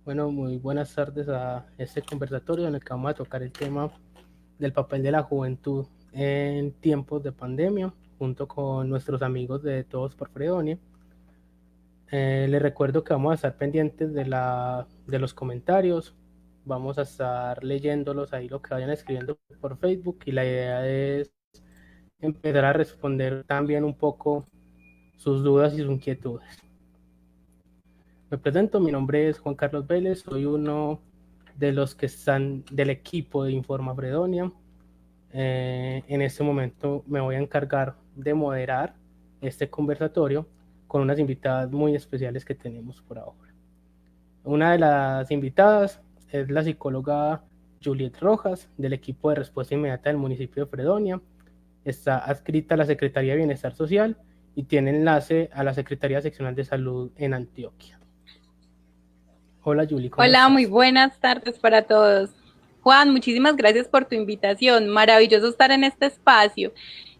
Bueno, muy buenas tardes a este conversatorio en el que vamos a tocar el tema del papel de la juventud en tiempos de pandemia, junto con nuestros amigos de Todos por Fredonia. Les recuerdo que vamos a estar pendientes de los comentarios, vamos a estar leyéndolos ahí lo que vayan escribiendo por Facebook y la idea es empezar a responder también un poco sus dudas y sus inquietudes. Me presento, mi nombre es Juan Carlos Vélez, soy uno de los que están del equipo de Informa Fredonia. En este momento me voy a encargar de moderar este conversatorio con unas invitadas muy especiales que tenemos por ahora. Una de las invitadas es la psicóloga Juliet Rojas del equipo de respuesta inmediata del municipio de Fredonia. Está adscrita a la Secretaría de Bienestar Social y tiene enlace a la Secretaría Seccional de Salud en Antioquia. Hola Julie, ¿cómo Hola, muy estás? buenas tardes para todos. Juan, muchísimas gracias por tu invitación. Maravilloso estar en este espacio.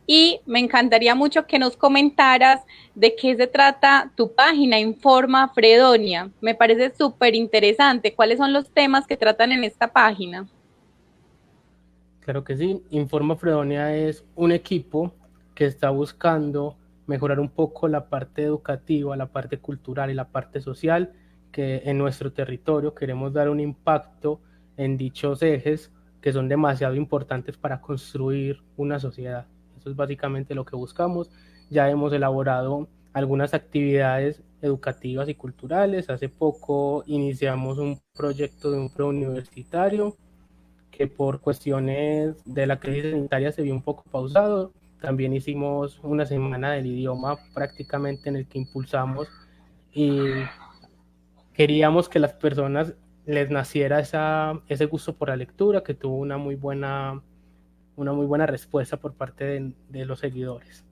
Y me encantaría mucho que nos comentaras de qué se trata tu página Informa Fredonia. Me parece súper interesante. ¿Cuáles son los temas que tratan en esta página? Claro que sí. Informa Fredonia es un equipo que está buscando mejorar un poco la parte educativa, la parte cultural y la parte social, que en nuestro territorio queremos dar un impacto en dichos ejes que son demasiado importantes para construir una sociedad. Eso es básicamente lo que buscamos. Ya hemos elaborado algunas actividades educativas y culturales. Hace poco iniciamos un proyecto de un preuniversitario que por cuestiones de la crisis sanitaria se vio un poco pausado. También hicimos una semana del idioma prácticamente en el que impulsamos y queríamos que las personas les naciera ese gusto por la lectura, que tuvo una muy buena respuesta por parte de los seguidores.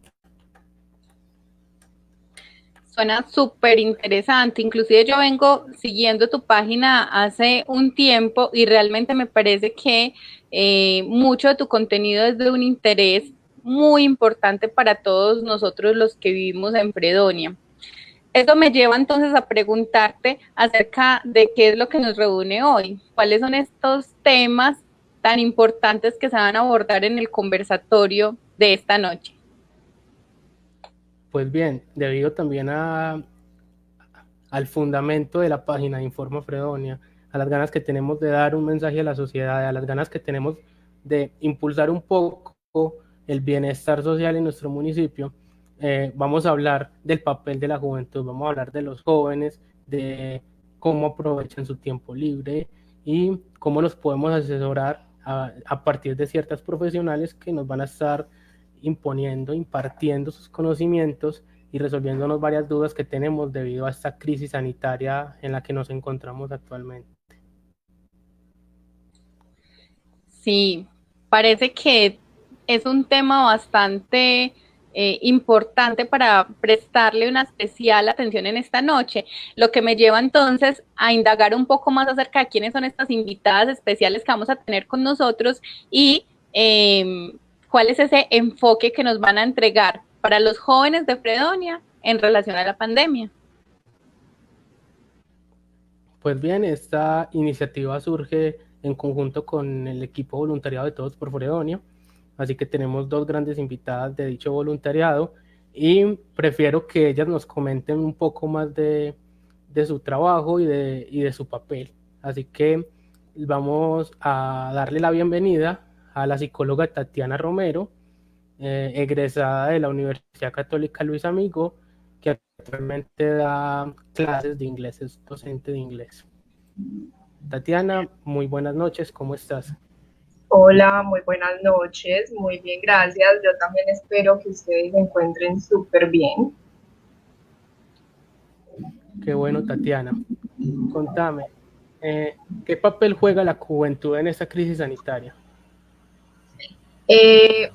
Suena súper interesante. Inclusive yo vengo siguiendo tu página hace un tiempo y realmente me parece que mucho de tu contenido es de un interés muy importante para todos nosotros los que vivimos en Fredonia. Eso me lleva entonces a preguntarte acerca de qué es lo que nos reúne hoy. ¿Cuáles son estos temas tan importantes que se van a abordar en el conversatorio de esta noche? Pues bien, debido también al fundamento de la página de Informa Fredonia, a las ganas que tenemos de dar un mensaje a la sociedad, a las ganas que tenemos de impulsar un poco el bienestar social en nuestro municipio, vamos a hablar del papel de la juventud, vamos a hablar de los jóvenes, de cómo aprovechan su tiempo libre y cómo nos podemos asesorar a partir de ciertas profesionales que nos van a estar imponiendo, impartiendo sus conocimientos y resolviéndonos varias dudas que tenemos debido a esta crisis sanitaria en la que nos encontramos actualmente. Sí, parece que es un tema bastante importante para prestarle una especial atención en esta noche, lo que me lleva entonces a indagar un poco más acerca de quiénes son estas invitadas especiales que vamos a tener con nosotros y cuál es ese enfoque que nos van a entregar para los jóvenes de Fredonia en relación a la pandemia. Pues bien, esta iniciativa surge en conjunto con el equipo voluntariado de Todos por Fredonia, así que tenemos dos grandes invitadas de dicho voluntariado y prefiero que ellas nos comenten un poco más de su trabajo y de su papel. Así que vamos a darle la bienvenida a la psicóloga Tatiana Romero, egresada de la Universidad Católica Luis Amigo, que actualmente da clases de inglés, es docente de inglés. Tatiana, muy buenas noches, ¿cómo estás? Hola, muy buenas noches, muy bien, gracias. Yo también espero que ustedes se encuentren súper bien. Qué bueno, Tatiana. Contame, ¿qué papel juega la juventud en esta crisis sanitaria?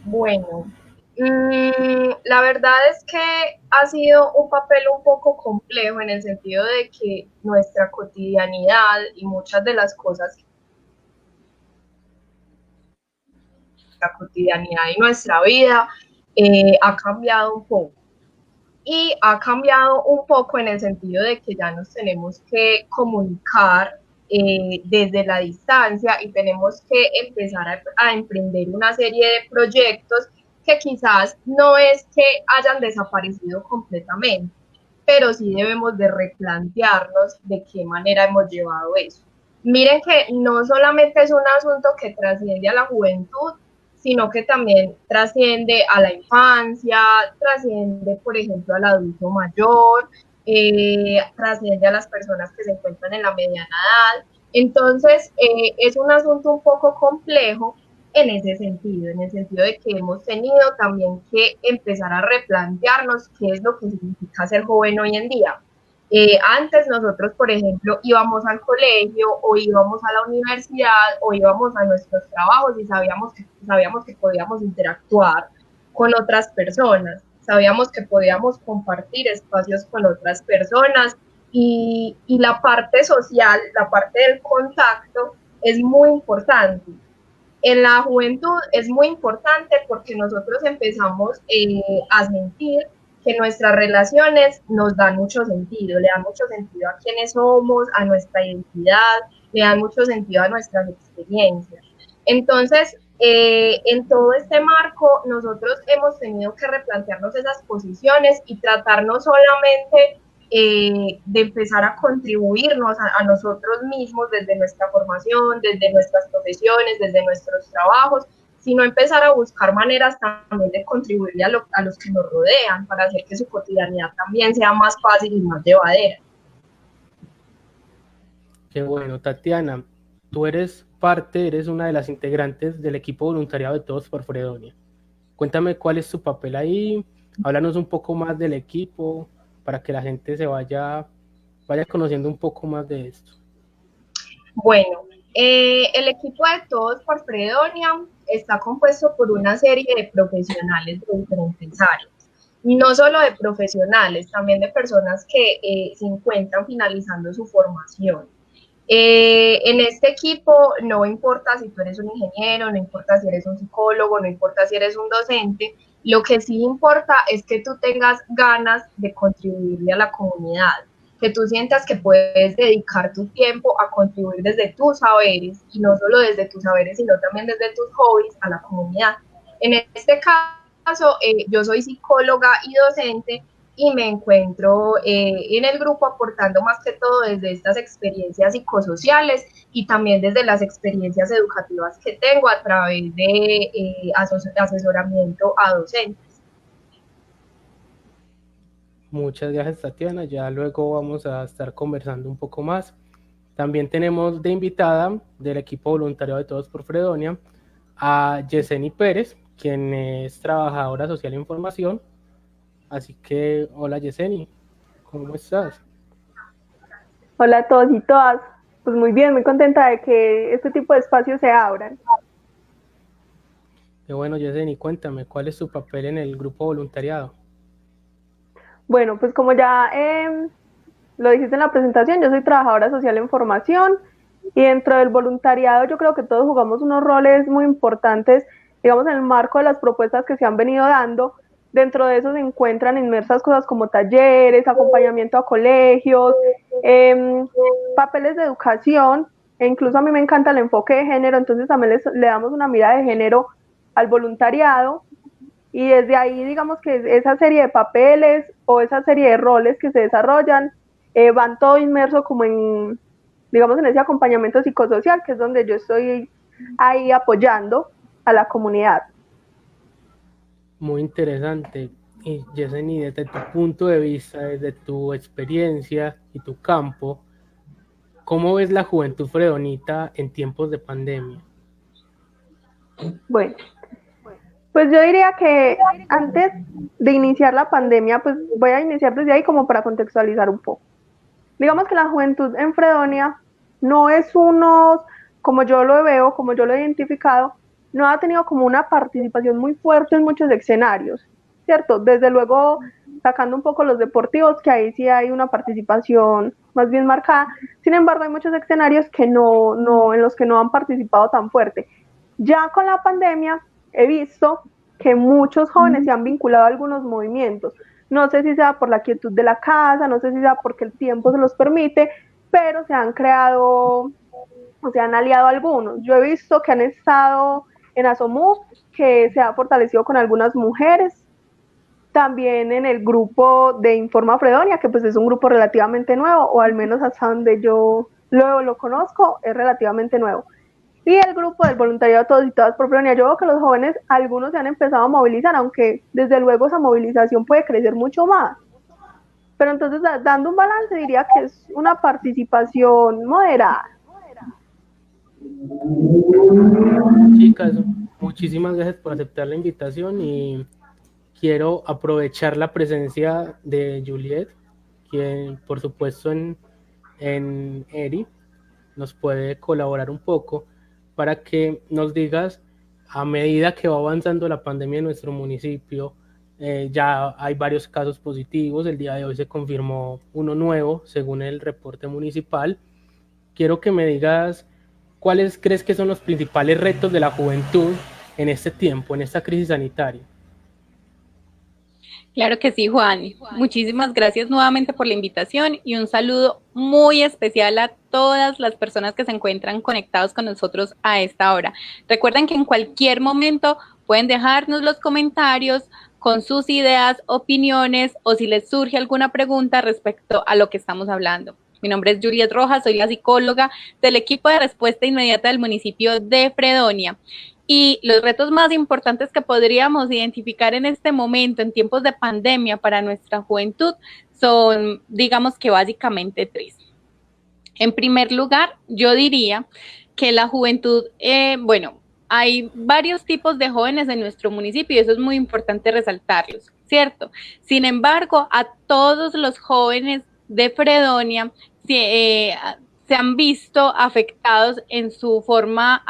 Bueno, la verdad es que ha sido un papel un poco complejo en el sentido de que nuestra cotidianidad y muchas de las cosas, la cotidianidad y nuestra vida ha cambiado un poco. Y ha cambiado un poco en el sentido de que ya nos tenemos que comunicar desde la distancia y tenemos que empezar a emprender una serie de proyectos que quizás no es que hayan desaparecido completamente, pero sí debemos de replantearnos de qué manera hemos llevado eso. Miren que no solamente es un asunto que trasciende a la juventud, sino que también trasciende a la infancia, trasciende, por ejemplo, al adulto mayor, trasciende a las personas que se encuentran en la mediana edad. Entonces, es un asunto un poco complejo en ese sentido, en el sentido de que hemos tenido también que empezar a replantearnos qué es lo que significa ser joven hoy en día. Antes nosotros, por ejemplo, íbamos al colegio o íbamos a la universidad o íbamos a nuestros trabajos y sabíamos que podíamos interactuar con otras personas, sabíamos que podíamos compartir espacios con otras personas y la parte social, la parte del contacto es muy importante. En la juventud es muy importante porque nosotros empezamos a sentir que nuestras relaciones nos dan mucho sentido, le dan mucho sentido a quiénes somos, a nuestra identidad, le dan mucho sentido a nuestras experiencias. Entonces, en todo este marco, nosotros hemos tenido que replantearnos esas posiciones y tratar no solamente de empezar a contribuirnos a nosotros mismos desde nuestra formación, desde nuestras profesiones, desde nuestros trabajos, sino empezar a buscar maneras también de contribuirle a los que nos rodean para hacer que su cotidianidad también sea más fácil y más llevadera. Qué bueno, Tatiana, tú eres una de las integrantes del equipo voluntariado de Todos por Fredonia. Cuéntame cuál es tu papel ahí, háblanos un poco más del equipo para que la gente se vaya conociendo un poco más de esto. Bueno, el equipo de Todos por Fredonia está compuesto por una serie de profesionales de diferentes áreas. No solo de profesionales, también de personas que se encuentran finalizando su formación. En este equipo no importa si tú eres un ingeniero, no importa si eres un psicólogo, no importa si eres un docente, lo que sí importa es que tú tengas ganas de contribuirle a la comunidad, que tú sientas que puedes dedicar tu tiempo a contribuir desde tus saberes, y no solo desde tus saberes, sino también desde tus hobbies a la comunidad. En este caso, yo soy psicóloga y docente, y me encuentro en el grupo aportando más que todo desde estas experiencias psicosociales y también desde las experiencias educativas que tengo a través de asesoramiento a docentes. Muchas gracias, Tatiana. Ya luego vamos a estar conversando un poco más. También tenemos de invitada del equipo voluntario de Todos por Fredonia a Yeseni Pérez, quien es trabajadora social en formación. Así que, hola Yeseni, ¿cómo estás? Hola a todos y todas. Pues muy bien, muy contenta de que este tipo de espacios se abran. Qué bueno, Yeseni, cuéntame, ¿cuál es tu papel en el grupo voluntariado? Bueno, pues como ya lo dijiste en la presentación, yo soy trabajadora social en formación y dentro del voluntariado yo creo que todos jugamos unos roles muy importantes, digamos, en el marco de las propuestas que se han venido dando. Dentro de eso se encuentran inmersas cosas como talleres, acompañamiento a colegios, papeles de educación, e incluso a mí me encanta el enfoque de género, entonces también le damos una mirada de género al voluntariado. Y desde ahí, digamos que esa serie de papeles o esa serie de roles que se desarrollan van todo inmerso como en, digamos, en ese acompañamiento psicosocial, que es donde yo estoy ahí apoyando a la comunidad. Muy interesante. Y Yeseni, desde tu punto de vista, desde tu experiencia y tu campo, ¿cómo ves la juventud fredonita en tiempos de pandemia? Bueno, pues yo diría que antes de iniciar la pandemia, pues voy a iniciar desde ahí como para contextualizar un poco. Digamos que la juventud en Fredonia no es como yo lo veo, como yo lo he identificado, no ha tenido como una participación muy fuerte en muchos escenarios, ¿cierto? Desde luego, sacando un poco los deportivos, que ahí sí hay una participación más bien marcada. Sin embargo, hay muchos escenarios que en los que no han participado tan fuerte. Ya con la pandemia he visto que muchos jóvenes se han vinculado a algunos movimientos. No sé si sea por la quietud de la casa, no sé si sea porque el tiempo se los permite, pero se han creado o se han aliado algunos. Yo he visto que han estado en ASOMU, que se ha fortalecido con algunas mujeres, también en el grupo de Informa Fredonia, que pues es un grupo relativamente nuevo, o al menos hasta donde yo lo conozco, es relativamente nuevo. Y el grupo del voluntariado Todos y Todas por Fredonia, yo veo que los jóvenes, algunos se han empezado a movilizar, aunque desde luego esa movilización puede crecer mucho más. Pero entonces, dando un balance, diría que es una participación moderada. Chicas, muchísimas gracias por aceptar la invitación y quiero aprovechar la presencia de Juliet, quien por supuesto en ERI nos puede colaborar un poco para que nos digas, a medida que va avanzando la pandemia en nuestro municipio, ya hay varios casos positivos, el día de hoy se confirmó uno nuevo según el reporte municipal. Quiero que me digas cuáles crees que son los principales retos de la juventud en este tiempo, en esta crisis sanitaria. Claro que sí, Juan. Muchísimas gracias nuevamente por la invitación y un saludo muy especial a todas las personas que se encuentran conectados con nosotros a esta hora. Recuerden que en cualquier momento pueden dejarnos los comentarios con sus ideas, opiniones o si les surge alguna pregunta respecto a lo que estamos hablando. Mi nombre es Juliet Rojas, soy la psicóloga del equipo de respuesta inmediata del municipio de Fredonia. Y los retos más importantes que podríamos identificar en este momento, en tiempos de pandemia para nuestra juventud, son, digamos que básicamente tres. En primer lugar, yo diría que la juventud, hay varios tipos de jóvenes en nuestro municipio y eso es muy importante resaltarlos, ¿cierto? Sin embargo, a todos los jóvenes de Fredonia se han visto afectados en su forma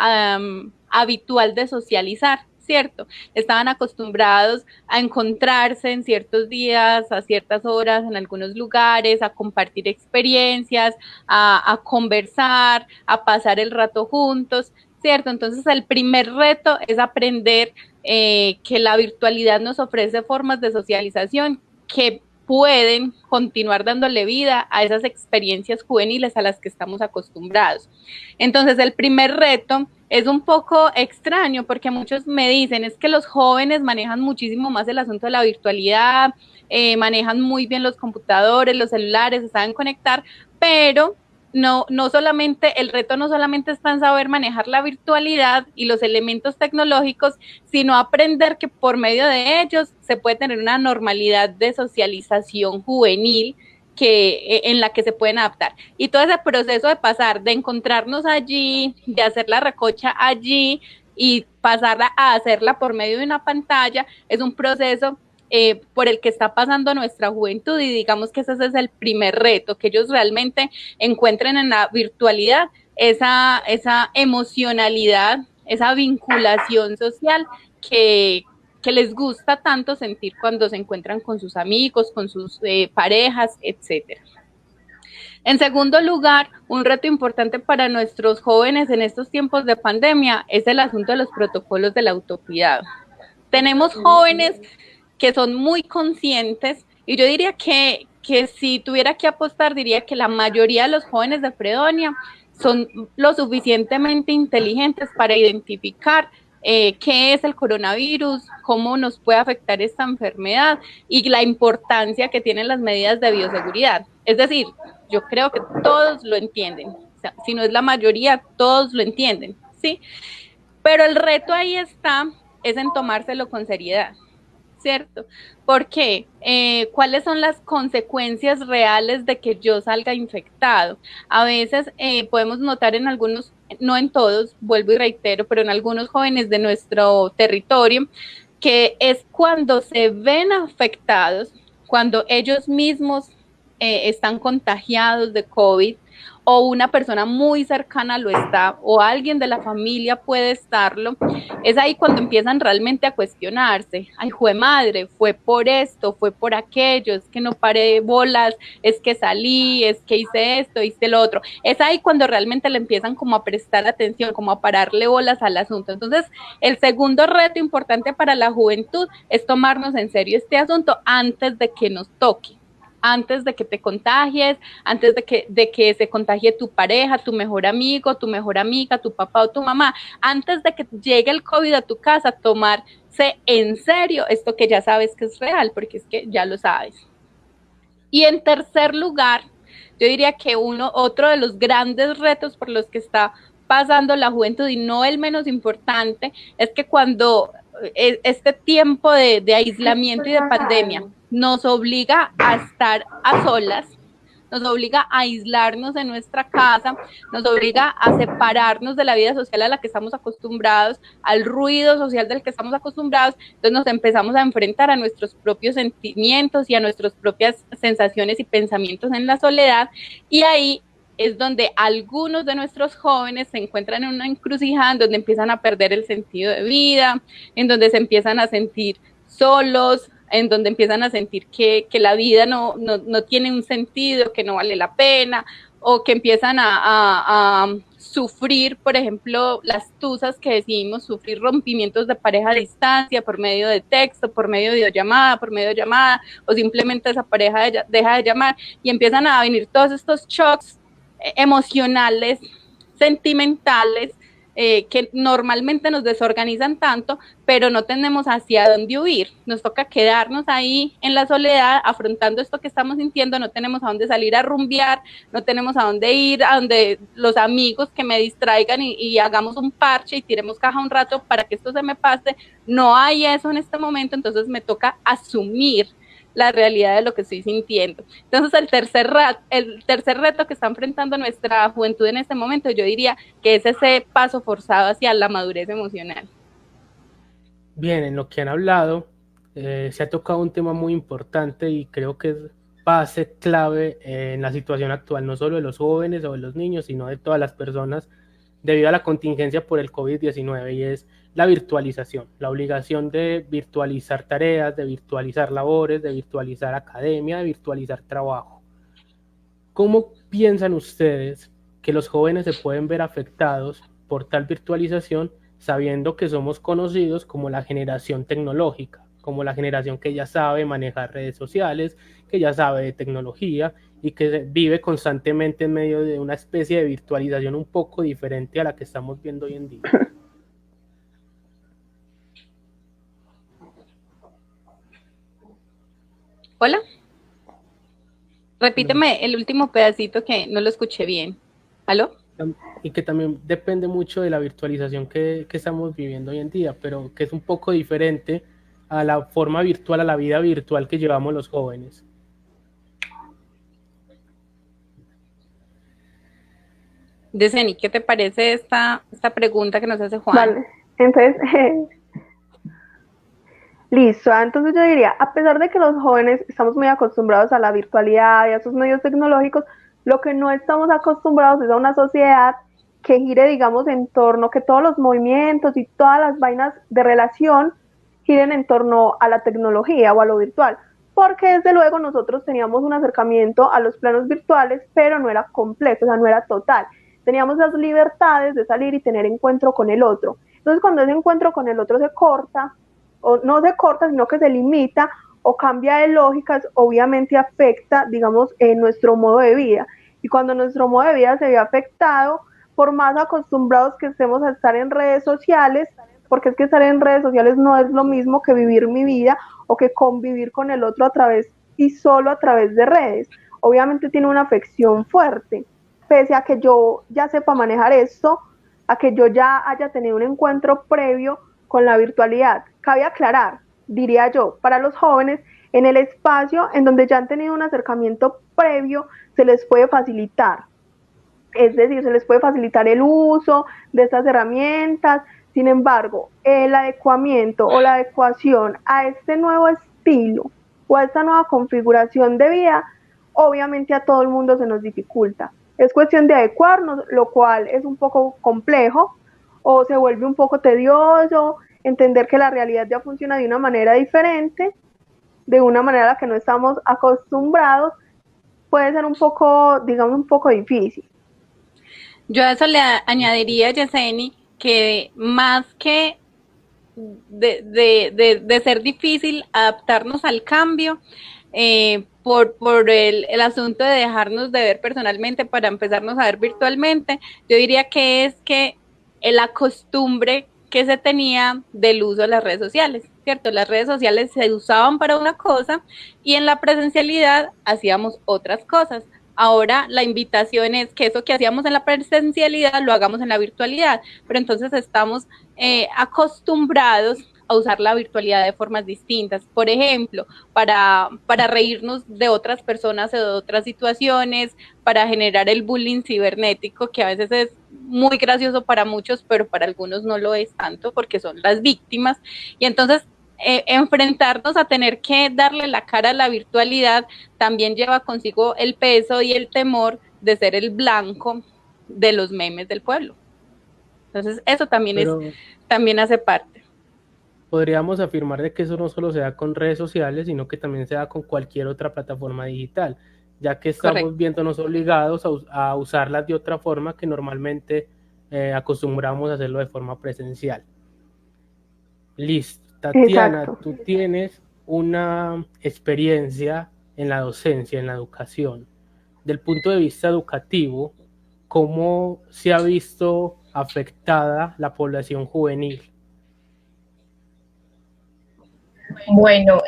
habitual de socializar, ¿cierto? Estaban acostumbrados a encontrarse en ciertos días, a ciertas horas, en algunos lugares, a compartir experiencias, a conversar, a pasar el rato juntos, ¿cierto? Entonces el primer reto es aprender que la virtualidad nos ofrece formas de socialización que pueden continuar dándole vida a esas experiencias juveniles a las que estamos acostumbrados. Entonces, el primer reto es un poco extraño porque muchos me dicen, es que los jóvenes manejan muchísimo más el asunto de la virtualidad, manejan muy bien los computadores, los celulares, se saben conectar, pero no solamente, el reto no solamente está en saber manejar la virtualidad y los elementos tecnológicos, sino aprender que por medio de ellos se puede tener una normalidad de socialización juvenil en la que se pueden adaptar. Y todo ese proceso de pasar, de encontrarnos allí, de hacer la recocha allí y pasarla a hacerla por medio de una pantalla, es un proceso por el que está pasando nuestra juventud y digamos que ese es el primer reto, que ellos realmente encuentren en la virtualidad esa emocionalidad, esa vinculación social que les gusta tanto sentir cuando se encuentran con sus amigos, con sus parejas, etcétera. En segundo lugar, un reto importante para nuestros jóvenes en estos tiempos de pandemia es el asunto de los protocolos del autocuidado. Tenemos jóvenes que son muy conscientes y yo diría que si tuviera que apostar, diría que la mayoría de los jóvenes de Fredonia son lo suficientemente inteligentes para identificar qué es el coronavirus, cómo nos puede afectar esta enfermedad y la importancia que tienen las medidas de bioseguridad. Es decir, yo creo que todos lo entienden, o sea, si no es la mayoría, todos lo entienden, ¿sí? Pero el reto ahí es en tomárselo con seriedad, ¿cierto? Porque ¿cuáles son las consecuencias reales de que yo salga infectado? A veces podemos notar en algunos, no en todos, vuelvo y reitero, pero en algunos jóvenes de nuestro territorio, que es cuando se ven afectados, cuando ellos mismos están contagiados de COVID, o una persona muy cercana lo está, o alguien de la familia puede estarlo, es ahí cuando empiezan realmente a cuestionarse. Ay, jue madre, fue por esto, fue por aquello, es que no paré bolas, es que salí, es que hice esto, hice lo otro. Es ahí cuando realmente le empiezan como a prestar atención, como a pararle bolas al asunto. Entonces, el segundo reto importante para la juventud es tomarnos en serio este asunto antes de que nos toque. antes de que te contagies, antes de que se contagie tu pareja, tu mejor amigo, tu mejor amiga, tu papá o tu mamá, antes de que llegue el COVID a tu casa, tomarse en serio esto que ya sabes que es real, porque es que ya lo sabes. Y en tercer lugar, yo diría que otro de los grandes retos por los que está pasando la juventud, y no el menos importante, es que cuando este tiempo de aislamiento y de pandemia nos obliga a estar a solas, nos obliga a aislarnos en nuestra casa, nos obliga a separarnos de la vida social a la que estamos acostumbrados, al ruido social del que estamos acostumbrados, entonces nos empezamos a enfrentar a nuestros propios sentimientos y a nuestras propias sensaciones y pensamientos en la soledad, y ahí es donde algunos de nuestros jóvenes se encuentran en una encrucijada en donde empiezan a perder el sentido de vida, en donde se empiezan a sentir solos, en donde empiezan a sentir que la vida no tiene un sentido, que no vale la pena, o que empiezan a sufrir, por ejemplo, las tusas que decimos, sufrir rompimientos de pareja a distancia por medio de texto, por medio de videollamada, o simplemente esa pareja deja de llamar, y empiezan a venir todos estos shocks emocionales, sentimentales, que normalmente nos desorganizan tanto, pero no tenemos hacia dónde huir. Nos toca quedarnos ahí en la soledad, afrontando esto que estamos sintiendo, no tenemos a dónde salir a rumbear, no tenemos a dónde ir, a donde los amigos que me distraigan y hagamos un parche y tiremos caja un rato para que esto se me pase. No hay eso en este momento, entonces me toca asumir la realidad de lo que estoy sintiendo. Entonces el tercer reto que está enfrentando nuestra juventud en este momento, yo diría que es ese paso forzado hacia la madurez emocional. Bien, en lo que han hablado, se ha tocado un tema muy importante y creo que es base clave en la situación actual, no solo de los jóvenes o de los niños, sino de todas las personas debido a la contingencia por el COVID-19, y es la virtualización, la obligación de virtualizar tareas, de virtualizar labores, de virtualizar academia, de virtualizar trabajo. ¿Cómo piensan ustedes que los jóvenes se pueden ver afectados por tal virtualización, sabiendo que somos conocidos como la generación tecnológica, como la generación que ya sabe manejar redes sociales, que ya sabe de tecnología y que vive constantemente en medio de una especie de virtualización un poco diferente a la que estamos viendo hoy en día? Hola. Repíteme el último pedacito que no lo escuché bien. ¿Aló? Y que también depende mucho de la virtualización que estamos viviendo hoy en día, pero que es un poco diferente a la forma virtual, a la vida virtual que llevamos los jóvenes. Deseni, ¿qué te parece esta pregunta que nos hace Juan? Vale, entonces, listo, entonces yo diría, a pesar de que los jóvenes estamos muy acostumbrados a la virtualidad y a sus medios tecnológicos, lo que no estamos acostumbrados es a una sociedad que gire, digamos, en torno, que todos los movimientos y todas las vainas de relación giren en torno a la tecnología o a lo virtual, porque desde luego nosotros teníamos un acercamiento a los planos virtuales, pero no era completo, o sea, no era total. Teníamos las libertades de salir y tener encuentro con el otro. Entonces, cuando ese encuentro con el otro se corta, o no se corta, sino que se limita o cambia de lógicas, obviamente afecta, digamos, nuestro modo de vida. Y cuando nuestro modo de vida se ve afectado, por más acostumbrados que estemos a estar en redes sociales, porque es que estar en redes sociales no es lo mismo que vivir mi vida o que convivir con el otro a través y solo a través de redes. Obviamente tiene una afección fuerte, pese a que yo ya sepa manejar esto, a que yo ya haya tenido un encuentro previo con la virtualidad. Cabe aclarar, diría yo, para los jóvenes, en el espacio en donde ya han tenido un acercamiento previo, se les puede facilitar. Es decir, se les puede facilitar el uso de estas herramientas. Sin embargo, el adecuamiento o la adecuación a este nuevo estilo o a esta nueva configuración de vida, obviamente a todo el mundo se nos dificulta. Es cuestión de adecuarnos, lo cual es un poco complejo o se vuelve un poco tedioso, entender que la realidad ya funciona de una manera diferente, de una manera a la que no estamos acostumbrados, puede ser un poco, digamos, un poco difícil. Yo a eso le añadiría, Yeseni, que más que de ser difícil adaptarnos al cambio, por el asunto de dejarnos de ver personalmente para empezarnos a ver virtualmente, yo diría que es que la costumbre que se tenía del uso de las redes sociales, ¿cierto? Las redes sociales se usaban para una cosa y en la presencialidad hacíamos otras cosas. Ahora la invitación es que eso que hacíamos en la presencialidad lo hagamos en la virtualidad, pero entonces estamos acostumbrados a usar la virtualidad de formas distintas. Por ejemplo, para reírnos de otras personas o de otras situaciones, para generar el bullying cibernético, que a veces es muy gracioso para muchos, pero para algunos no lo es tanto porque son las víctimas. Y entonces enfrentarnos a tener que darle la cara a la virtualidad también lleva consigo el peso y el temor de ser el blanco de los memes del pueblo. Entonces eso también hace parte. Podríamos afirmar de que eso no solo se da con redes sociales, sino que también se da con cualquier otra plataforma digital, ya que estamos Correcto. viéndonos obligados a usarlas de otra forma que normalmente acostumbramos a hacerlo de forma presencial. Listo. Tatiana, Exacto. tú tienes una experiencia en la docencia, en la educación. Del punto de vista educativo, ¿cómo se ha visto afectada la población juvenil? Bueno,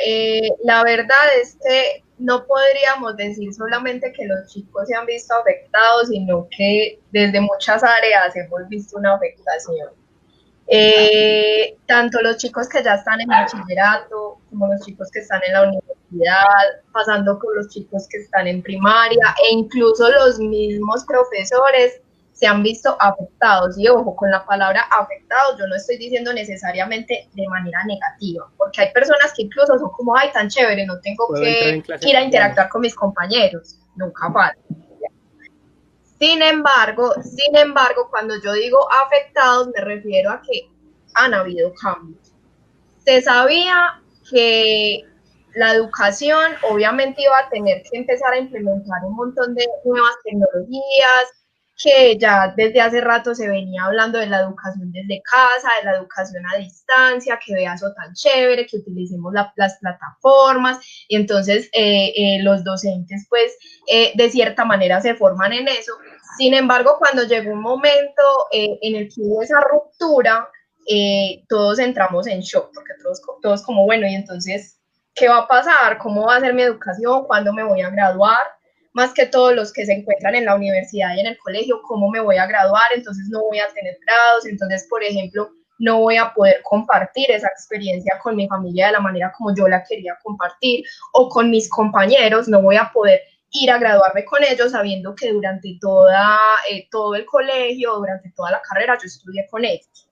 la verdad es que no podríamos decir solamente que los chicos se han visto afectados, sino que desde muchas áreas hemos visto una afectación. Tanto los chicos que ya están en bachillerato, como los chicos que están en la universidad, pasando por los chicos que están en primaria, e incluso los mismos profesores se han visto afectados. Y ojo, con la palabra afectados, yo no estoy diciendo necesariamente de manera negativa, porque hay personas que incluso son como, ay, tan chévere, no tengo que ir a interactuar con mis compañeros, nunca falta. Sin embargo, cuando yo digo afectados, me refiero a que han habido cambios. Se sabía que la educación obviamente iba a tener que empezar a implementar un montón de nuevas tecnologías, que ya desde hace rato se venía hablando de la educación desde casa, de la educación a distancia, que vea eso tan chévere, que utilicemos las plataformas, y entonces los docentes pues de cierta manera se forman en eso. Sin embargo, cuando llegó un momento en el que hubo esa ruptura, todos entramos en shock, porque todos como, bueno, y entonces, ¿qué va a pasar? ¿Cómo va a ser mi educación? ¿Cuándo me voy a graduar? Más que todos los que se encuentran en la universidad y en el colegio, ¿cómo me voy a graduar? Entonces no voy a tener grados, entonces, por ejemplo, no voy a poder compartir esa experiencia con mi familia de la manera como yo la quería compartir, o con mis compañeros, no voy a poder ir a graduarme con ellos sabiendo que durante todo el colegio, durante toda la carrera, yo estudié con ellos.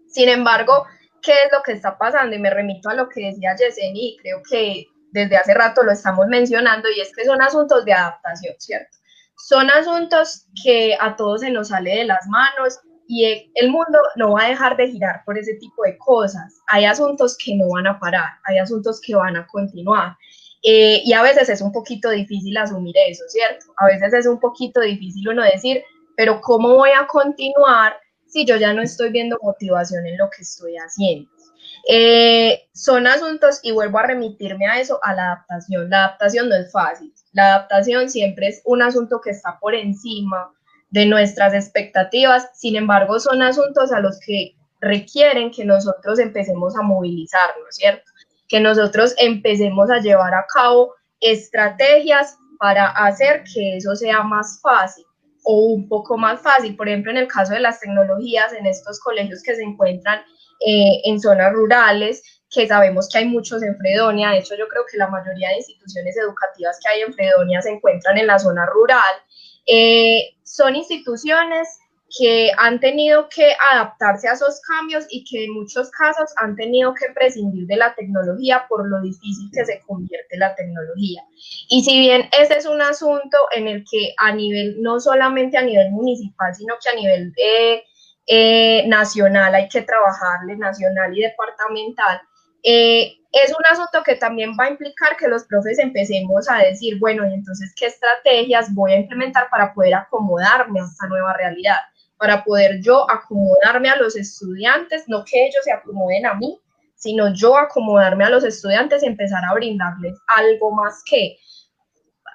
Sin embargo, ¿qué es lo que está pasando? Y me remito a lo que decía Yeseni, y creo que desde hace rato lo estamos mencionando, y es que son asuntos de adaptación, ¿cierto? Son asuntos que a todos se nos sale de las manos, y el mundo no va a dejar de girar por ese tipo de cosas. Hay asuntos que no van a parar, hay asuntos que van a continuar. Y a veces es un poquito difícil asumir eso, ¿cierto? A veces es un poquito difícil uno decir, pero ¿cómo voy a continuar si yo ya no estoy viendo motivación en lo que estoy haciendo? Son asuntos, y vuelvo a remitirme a eso, a la adaptación. La adaptación no es fácil. La adaptación siempre es un asunto que está por encima de nuestras expectativas. Sin embargo, son asuntos a los que requieren que nosotros empecemos a movilizarnos, ¿cierto? Que nosotros empecemos a llevar a cabo estrategias para hacer que eso sea más fácil o un poco más fácil. Por ejemplo, en el caso de las tecnologías, en estos colegios que se encuentran en zonas rurales, que sabemos que hay muchos en Fredonia. De hecho, yo creo que la mayoría de instituciones educativas que hay en Fredonia se encuentran en la zona rural. Son instituciones que han tenido que adaptarse a esos cambios y que en muchos casos han tenido que prescindir de la tecnología por lo difícil que se convierte la tecnología. Y si bien ese es un asunto en el que a nivel, no solamente a nivel municipal, sino que a nivel nacional hay que trabajarle, nacional y departamental, es un asunto que también va a implicar que los profes empecemos a decir, bueno, y entonces, ¿qué estrategias voy a implementar para poder acomodarme a esta nueva realidad? Para poder yo acomodarme a los estudiantes, no que ellos se acomoden a mí, sino yo acomodarme a los estudiantes y empezar a brindarles algo más que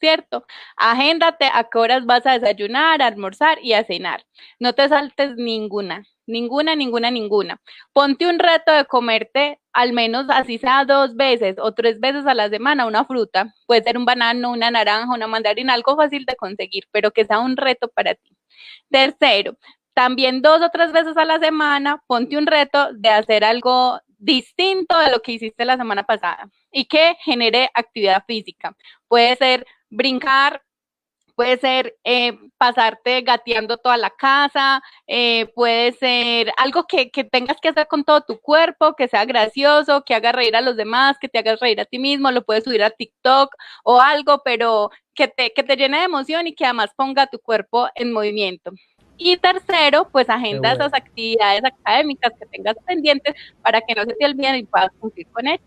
¿cierto? Agéndate a qué horas vas a desayunar, a almorzar y a cenar. No te saltes ninguna. Ponte un reto de comerte al menos así sea 2 veces o 3 veces a la semana una fruta. Puede ser un banano, una naranja, una mandarina, algo fácil de conseguir, pero que sea un reto para ti. Tercero, también 2 o 3 veces a la semana, ponte un reto de hacer algo distinto de lo que hiciste la semana pasada y que genere actividad física. Puede ser brincar, puede ser pasarte gateando toda la casa, puede ser algo que tengas que hacer con todo tu cuerpo, que sea gracioso, que haga reír a los demás, que te hagas reír a ti mismo, lo puedes subir a TikTok o algo, pero que te llene de emoción y que además ponga tu cuerpo en movimiento. Y tercero, pues agenda esas actividades académicas que tengas pendientes para que no se te olviden y puedas cumplir con ellas.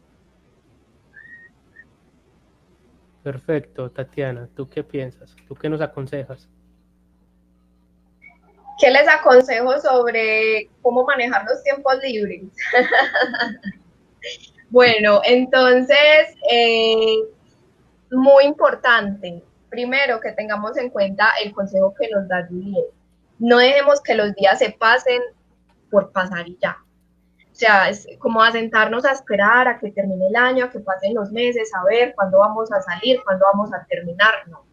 Perfecto, Tatiana, ¿tú qué piensas? ¿Tú qué nos aconsejas? ¿Qué les aconsejo sobre cómo manejar los tiempos libres? Bueno, entonces, muy importante, primero que tengamos en cuenta el consejo que nos da Juliet. No dejemos que los días se pasen por pasar y ya. O sea, es como a sentarnos a esperar a que termine el año, a que pasen los meses, a ver cuándo vamos a salir, cuándo vamos a terminar. No.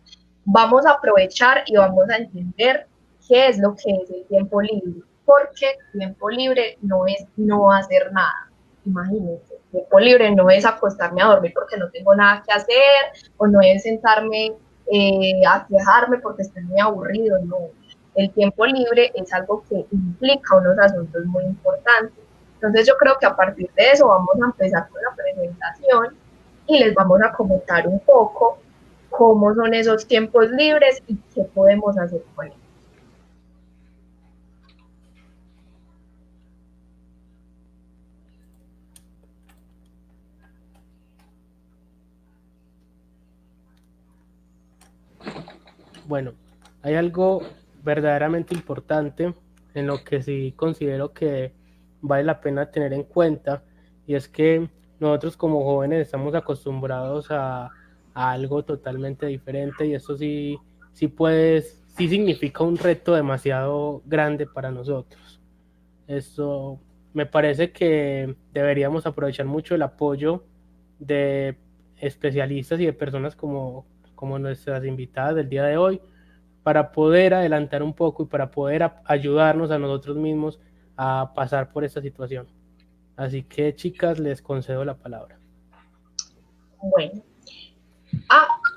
Vamos a aprovechar y vamos a entender qué es lo que es el tiempo libre. Porque tiempo libre no es no hacer nada. Imagínense, tiempo libre no es acostarme a dormir porque no tengo nada que hacer, o no es sentarme a quejarme porque estoy muy aburrido, no. El tiempo libre es algo que implica unos asuntos muy importantes. Entonces yo creo que a partir de eso vamos a empezar con la presentación y les vamos a comentar un poco cómo son esos tiempos libres y qué podemos hacer con ellos. Bueno, hay algo verdaderamente importante en lo que sí considero que vale la pena tener en cuenta, y es que nosotros como jóvenes estamos acostumbrados a algo totalmente diferente, y eso sí significa un reto demasiado grande para nosotros. Esto me parece que deberíamos aprovechar mucho el apoyo de especialistas y de personas como nuestras invitadas del día de hoy, para poder adelantar un poco y para poder ayudarnos a nosotros mismos a pasar por esta situación. Así que, chicas, les concedo la palabra. Bueno.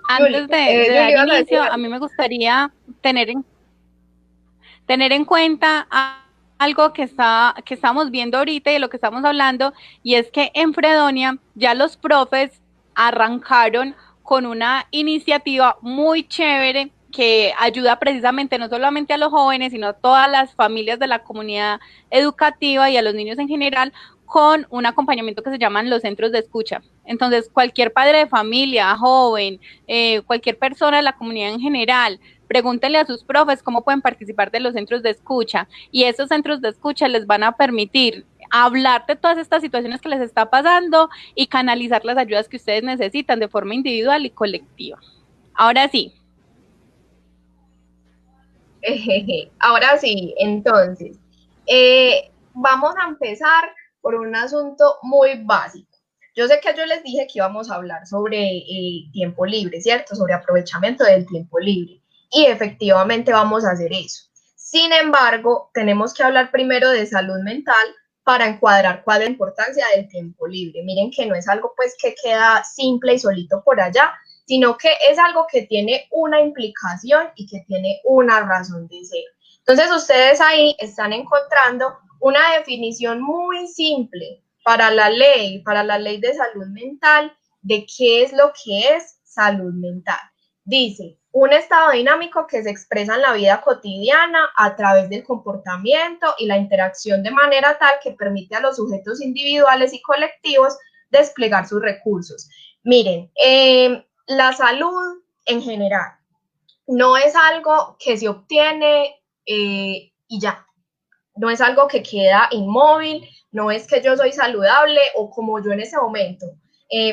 Antes de dar inicio, a mí me gustaría tener en cuenta algo que estamos viendo ahorita y de lo que estamos hablando, y es que en Fredonia ya los profes arrancaron con una iniciativa muy chévere que ayuda precisamente no solamente a los jóvenes, sino a todas las familias de la comunidad educativa y a los niños en general, con un acompañamiento que se llaman los centros de escucha. Entonces, cualquier padre de familia, joven, cualquier persona de la comunidad en general, pregúntenle a sus profes cómo pueden participar de los centros de escucha, y esos centros de escucha les van a permitir hablar de todas estas situaciones que les está pasando y canalizar las ayudas que ustedes necesitan de forma individual y colectiva. Ahora sí. Ahora sí, entonces, vamos a empezar por un asunto muy básico. Yo sé que yo les dije que íbamos a hablar sobre tiempo libre, ¿cierto? Sobre aprovechamiento del tiempo libre. Y efectivamente vamos a hacer eso. Sin embargo, tenemos que hablar primero de salud mental para encuadrar cuál es la importancia del tiempo libre. Miren que no es algo pues que queda simple y solito por allá, sino que es algo que tiene una implicación y que tiene una razón de ser. Entonces ustedes ahí están encontrando una definición muy simple para la ley de salud mental, de qué es lo que es salud mental. Dice, un estado dinámico que se expresa en la vida cotidiana a través del comportamiento y la interacción de manera tal que permite a los sujetos individuales y colectivos desplegar sus recursos. Miren, la salud en general no es algo que se obtiene y ya, no es algo que queda inmóvil, no es que yo soy saludable o como yo en ese momento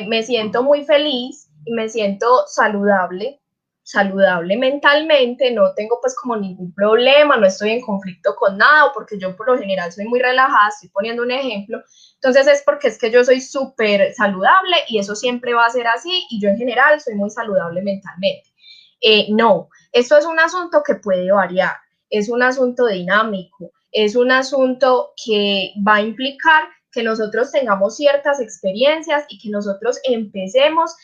me siento muy feliz y me siento saludable, saludable mentalmente, no tengo pues como ningún problema, no estoy en conflicto con nada, porque yo por lo general soy muy relajada, estoy poniendo un ejemplo, entonces es porque es que yo soy súper saludable y eso siempre va a ser así y yo en general soy muy saludable mentalmente. No, esto es un asunto que puede variar, es un asunto dinámico, es un asunto que va a implicar que nosotros tengamos ciertas experiencias y que nosotros empecemos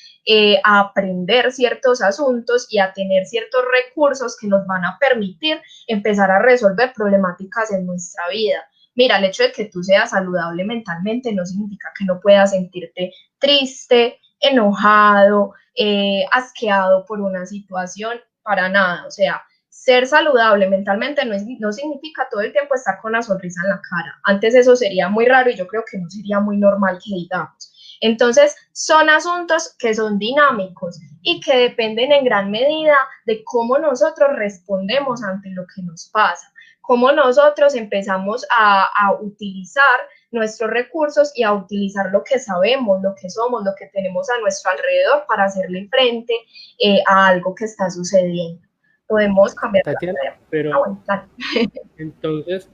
a aprender ciertos asuntos y a tener ciertos recursos que nos van a permitir empezar a resolver problemáticas en nuestra vida. Mira, el hecho de que tú seas saludable mentalmente no significa que no puedas sentirte triste, enojado, asqueado por una situación, para nada. O sea, ser saludable mentalmente no significa todo el tiempo estar con la sonrisa en la cara. Antes eso sería muy raro y yo creo que no sería muy normal que digamos. Entonces, son asuntos que son dinámicos y que dependen en gran medida de cómo nosotros respondemos ante lo que nos pasa, cómo nosotros empezamos a utilizar nuestros recursos y a utilizar lo que sabemos, lo que somos, lo que tenemos a nuestro alrededor para hacerle frente a algo que está sucediendo. Podemos cambiar. Tatiana, pero entonces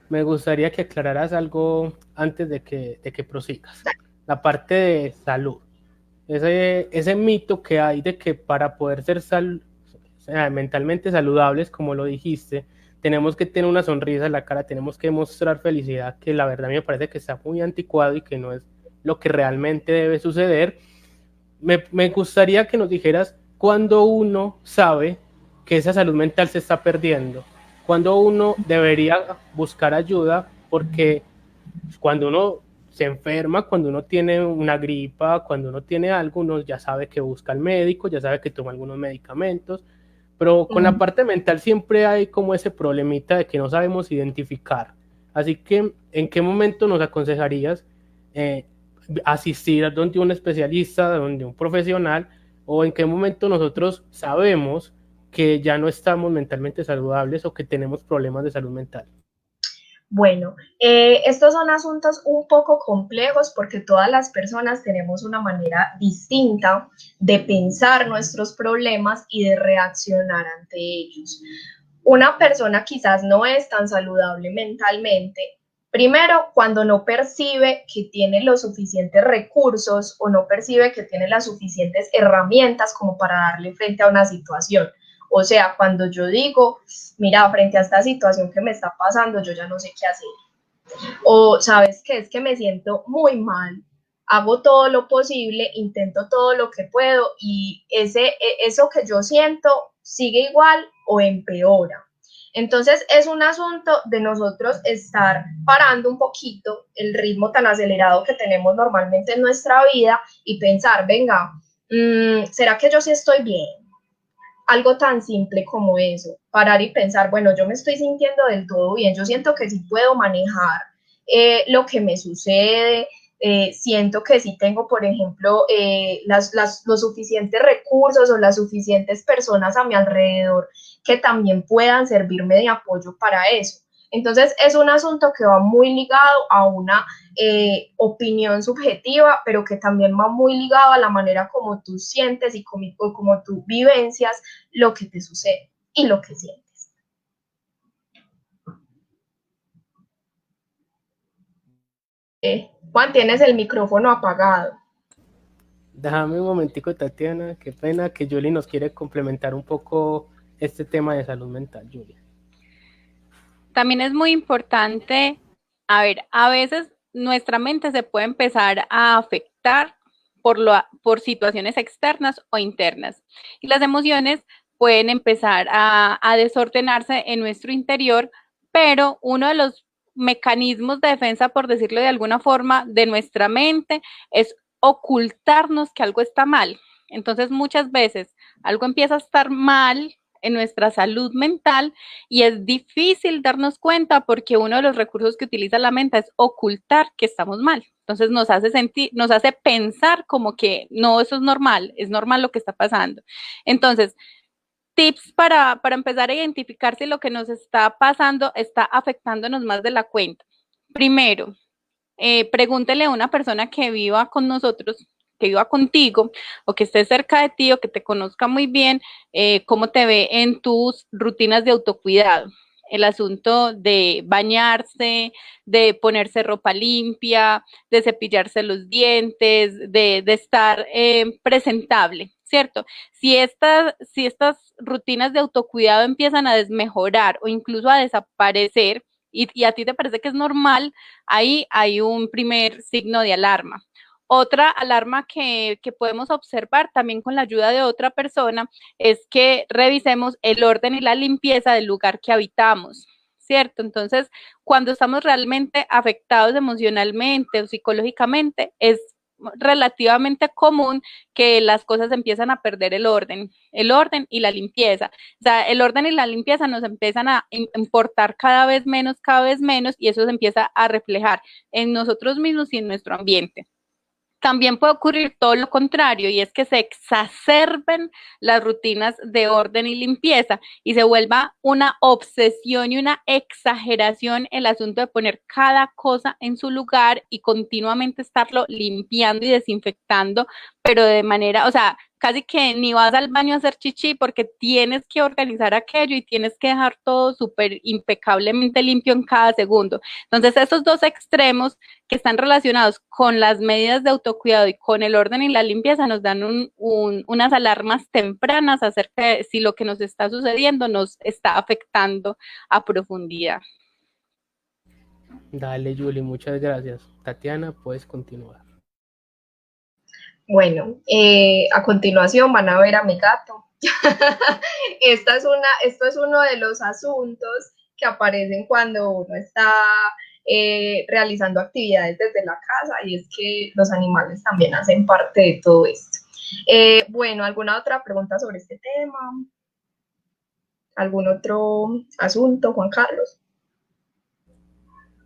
me gustaría que aclararas algo antes de que prosigas. La parte de salud. Ese mito que hay de que para poder ser mentalmente saludables, como lo dijiste, tenemos que tener una sonrisa en la cara, tenemos que mostrar felicidad, que la verdad a mí me parece que está muy anticuado y que no es lo que realmente debe suceder. Me gustaría que nos dijeras cuándo uno sabe que esa salud mental se está perdiendo, cuándo uno debería buscar ayuda, porque cuando uno se enferma, cuando uno tiene una gripa, cuando uno tiene algo, uno ya sabe que busca al médico, ya sabe que toma algunos medicamentos, pero con la parte mental siempre hay como ese problemita de que no sabemos identificar. Así que, ¿en qué momento nos aconsejarías asistir a donde un especialista, donde un profesional, o en qué momento nosotros sabemos que ya no estamos mentalmente saludables o que tenemos problemas de salud mental? Bueno, estos son asuntos un poco complejos porque todas las personas tenemos una manera distinta de pensar nuestros problemas y de reaccionar ante ellos. Una persona quizás no es tan saludable mentalmente, primero cuando no percibe que tiene los suficientes recursos o no percibe que tiene las suficientes herramientas como para darle frente a una situación. O sea, cuando yo digo, mira, frente a esta situación que me está pasando, yo ya no sé qué hacer. O, ¿sabes qué? Es que me siento muy mal, hago todo lo posible, intento todo lo que puedo y eso que yo siento sigue igual o empeora. Entonces, es un asunto de nosotros estar parando un poquito el ritmo tan acelerado que tenemos normalmente en nuestra vida y pensar, venga, ¿será que yo sí estoy bien? Algo tan simple como eso, parar y pensar, bueno, yo me estoy sintiendo del todo bien, yo siento que sí puedo manejar lo que me sucede, siento que sí tengo, por ejemplo, los suficientes recursos o las suficientes personas a mi alrededor que también puedan servirme de apoyo para eso. Entonces es un asunto que va muy ligado a una opinión subjetiva, pero que también va muy ligado a la manera como tú sientes y como tú vivencias lo que te sucede y lo que sientes. Juan, tienes el micrófono apagado. Déjame un momentico, Tatiana, qué pena que Julie nos quiere complementar un poco este tema de salud mental, Julie. También es muy importante, a veces nuestra mente se puede empezar a afectar por situaciones externas o internas. Y las emociones pueden empezar a desordenarse en nuestro interior, pero uno de los mecanismos de defensa, por decirlo de alguna forma, de nuestra mente es ocultarnos que algo está mal. Entonces, muchas veces algo empieza a estar mal en nuestra salud mental y es difícil darnos cuenta porque uno de los recursos que utiliza la mente es ocultar que estamos mal. Entonces nos hace pensar como que no, eso es normal lo que está pasando. Entonces, tips para empezar a identificar si lo que nos está pasando está afectándonos más de la cuenta. Primero, pregúntele a una persona que viva con nosotros que viva contigo o que esté cerca de ti o que te conozca muy bien, cómo te ve en tus rutinas de autocuidado. El asunto de bañarse, de ponerse ropa limpia, de cepillarse los dientes, de estar presentable, ¿cierto? Si estas rutinas de autocuidado empiezan a desmejorar o incluso a desaparecer y a ti te parece que es normal, ahí hay un primer signo de alarma. Otra alarma que podemos observar también con la ayuda de otra persona es que revisemos el orden y la limpieza del lugar que habitamos, ¿cierto? Entonces, cuando estamos realmente afectados emocionalmente o psicológicamente, es relativamente común que las cosas empiezan a perder el orden y la limpieza. O sea, el orden y la limpieza nos empiezan a importar cada vez menos, y eso se empieza a reflejar en nosotros mismos y en nuestro ambiente. También puede ocurrir todo lo contrario, y es que se exacerben las rutinas de orden y limpieza y se vuelva una obsesión y una exageración el asunto de poner cada cosa en su lugar y continuamente estarlo limpiando y desinfectando, pero de manera, o sea, casi que ni vas al baño a hacer chichi porque tienes que organizar aquello y tienes que dejar todo súper impecablemente limpio en cada segundo. Entonces, esos dos extremos que están relacionados con las medidas de autocuidado y con el orden y la limpieza nos dan unas alarmas tempranas acerca de si lo que nos está sucediendo nos está afectando a profundidad. Dale, Julie, muchas gracias. Tatiana, puedes continuar. Bueno, a continuación van a ver a mi gato. Esto es uno de los asuntos que aparecen cuando uno está realizando actividades desde la casa, y es que los animales también hacen parte de todo esto. Bueno, ¿alguna otra pregunta sobre este tema? ¿Algún otro asunto, Juan Carlos?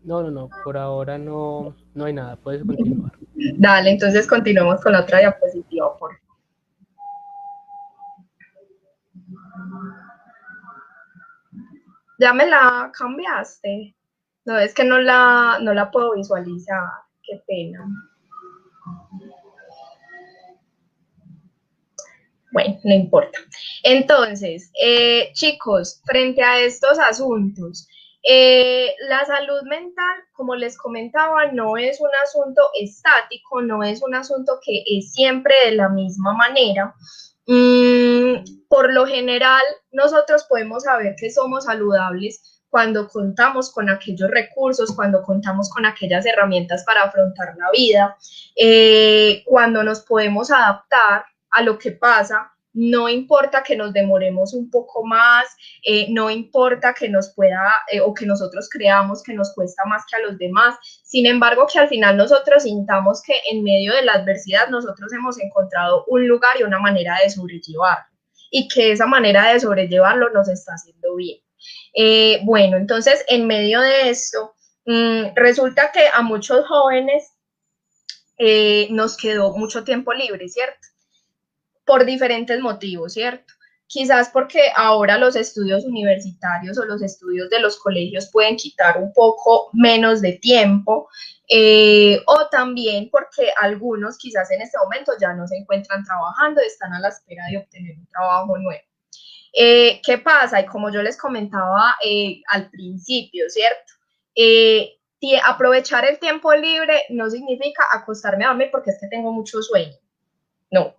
No, por ahora no hay nada, puedes continuar. Dale, entonces continuemos con la otra diapositiva, por favor. ¿Ya me la cambiaste? No, es que no la puedo visualizar, qué pena. Bueno, no importa. Entonces, chicos, frente a estos asuntos, la salud mental, como les comentaba, no es un asunto estático, no es un asunto que es siempre de la misma manera. Por lo general, nosotros podemos saber que somos saludables cuando contamos con aquellos recursos, cuando contamos con aquellas herramientas para afrontar la vida, cuando nos podemos adaptar a lo que pasa. No importa que nos demoremos un poco más, no importa que nos pueda o que nosotros creamos que nos cuesta más que a los demás. Sin embargo, que al final nosotros sintamos que en medio de la adversidad nosotros hemos encontrado un lugar y una manera de sobrellevarlo, y que esa manera de sobrellevarlo nos está haciendo bien. Bueno, entonces en medio de esto, resulta que a muchos jóvenes nos quedó mucho tiempo libre, ¿cierto? Por diferentes motivos, ¿cierto? Quizás porque ahora los estudios universitarios o los estudios de los colegios pueden quitar un poco menos de tiempo, o también porque algunos quizás en este momento ya no se encuentran trabajando, están a la espera de obtener un trabajo nuevo. ¿Qué pasa? Y como yo les comentaba al principio, ¿cierto? Aprovechar el tiempo libre no significa acostarme a dormir porque es que tengo mucho sueño. No.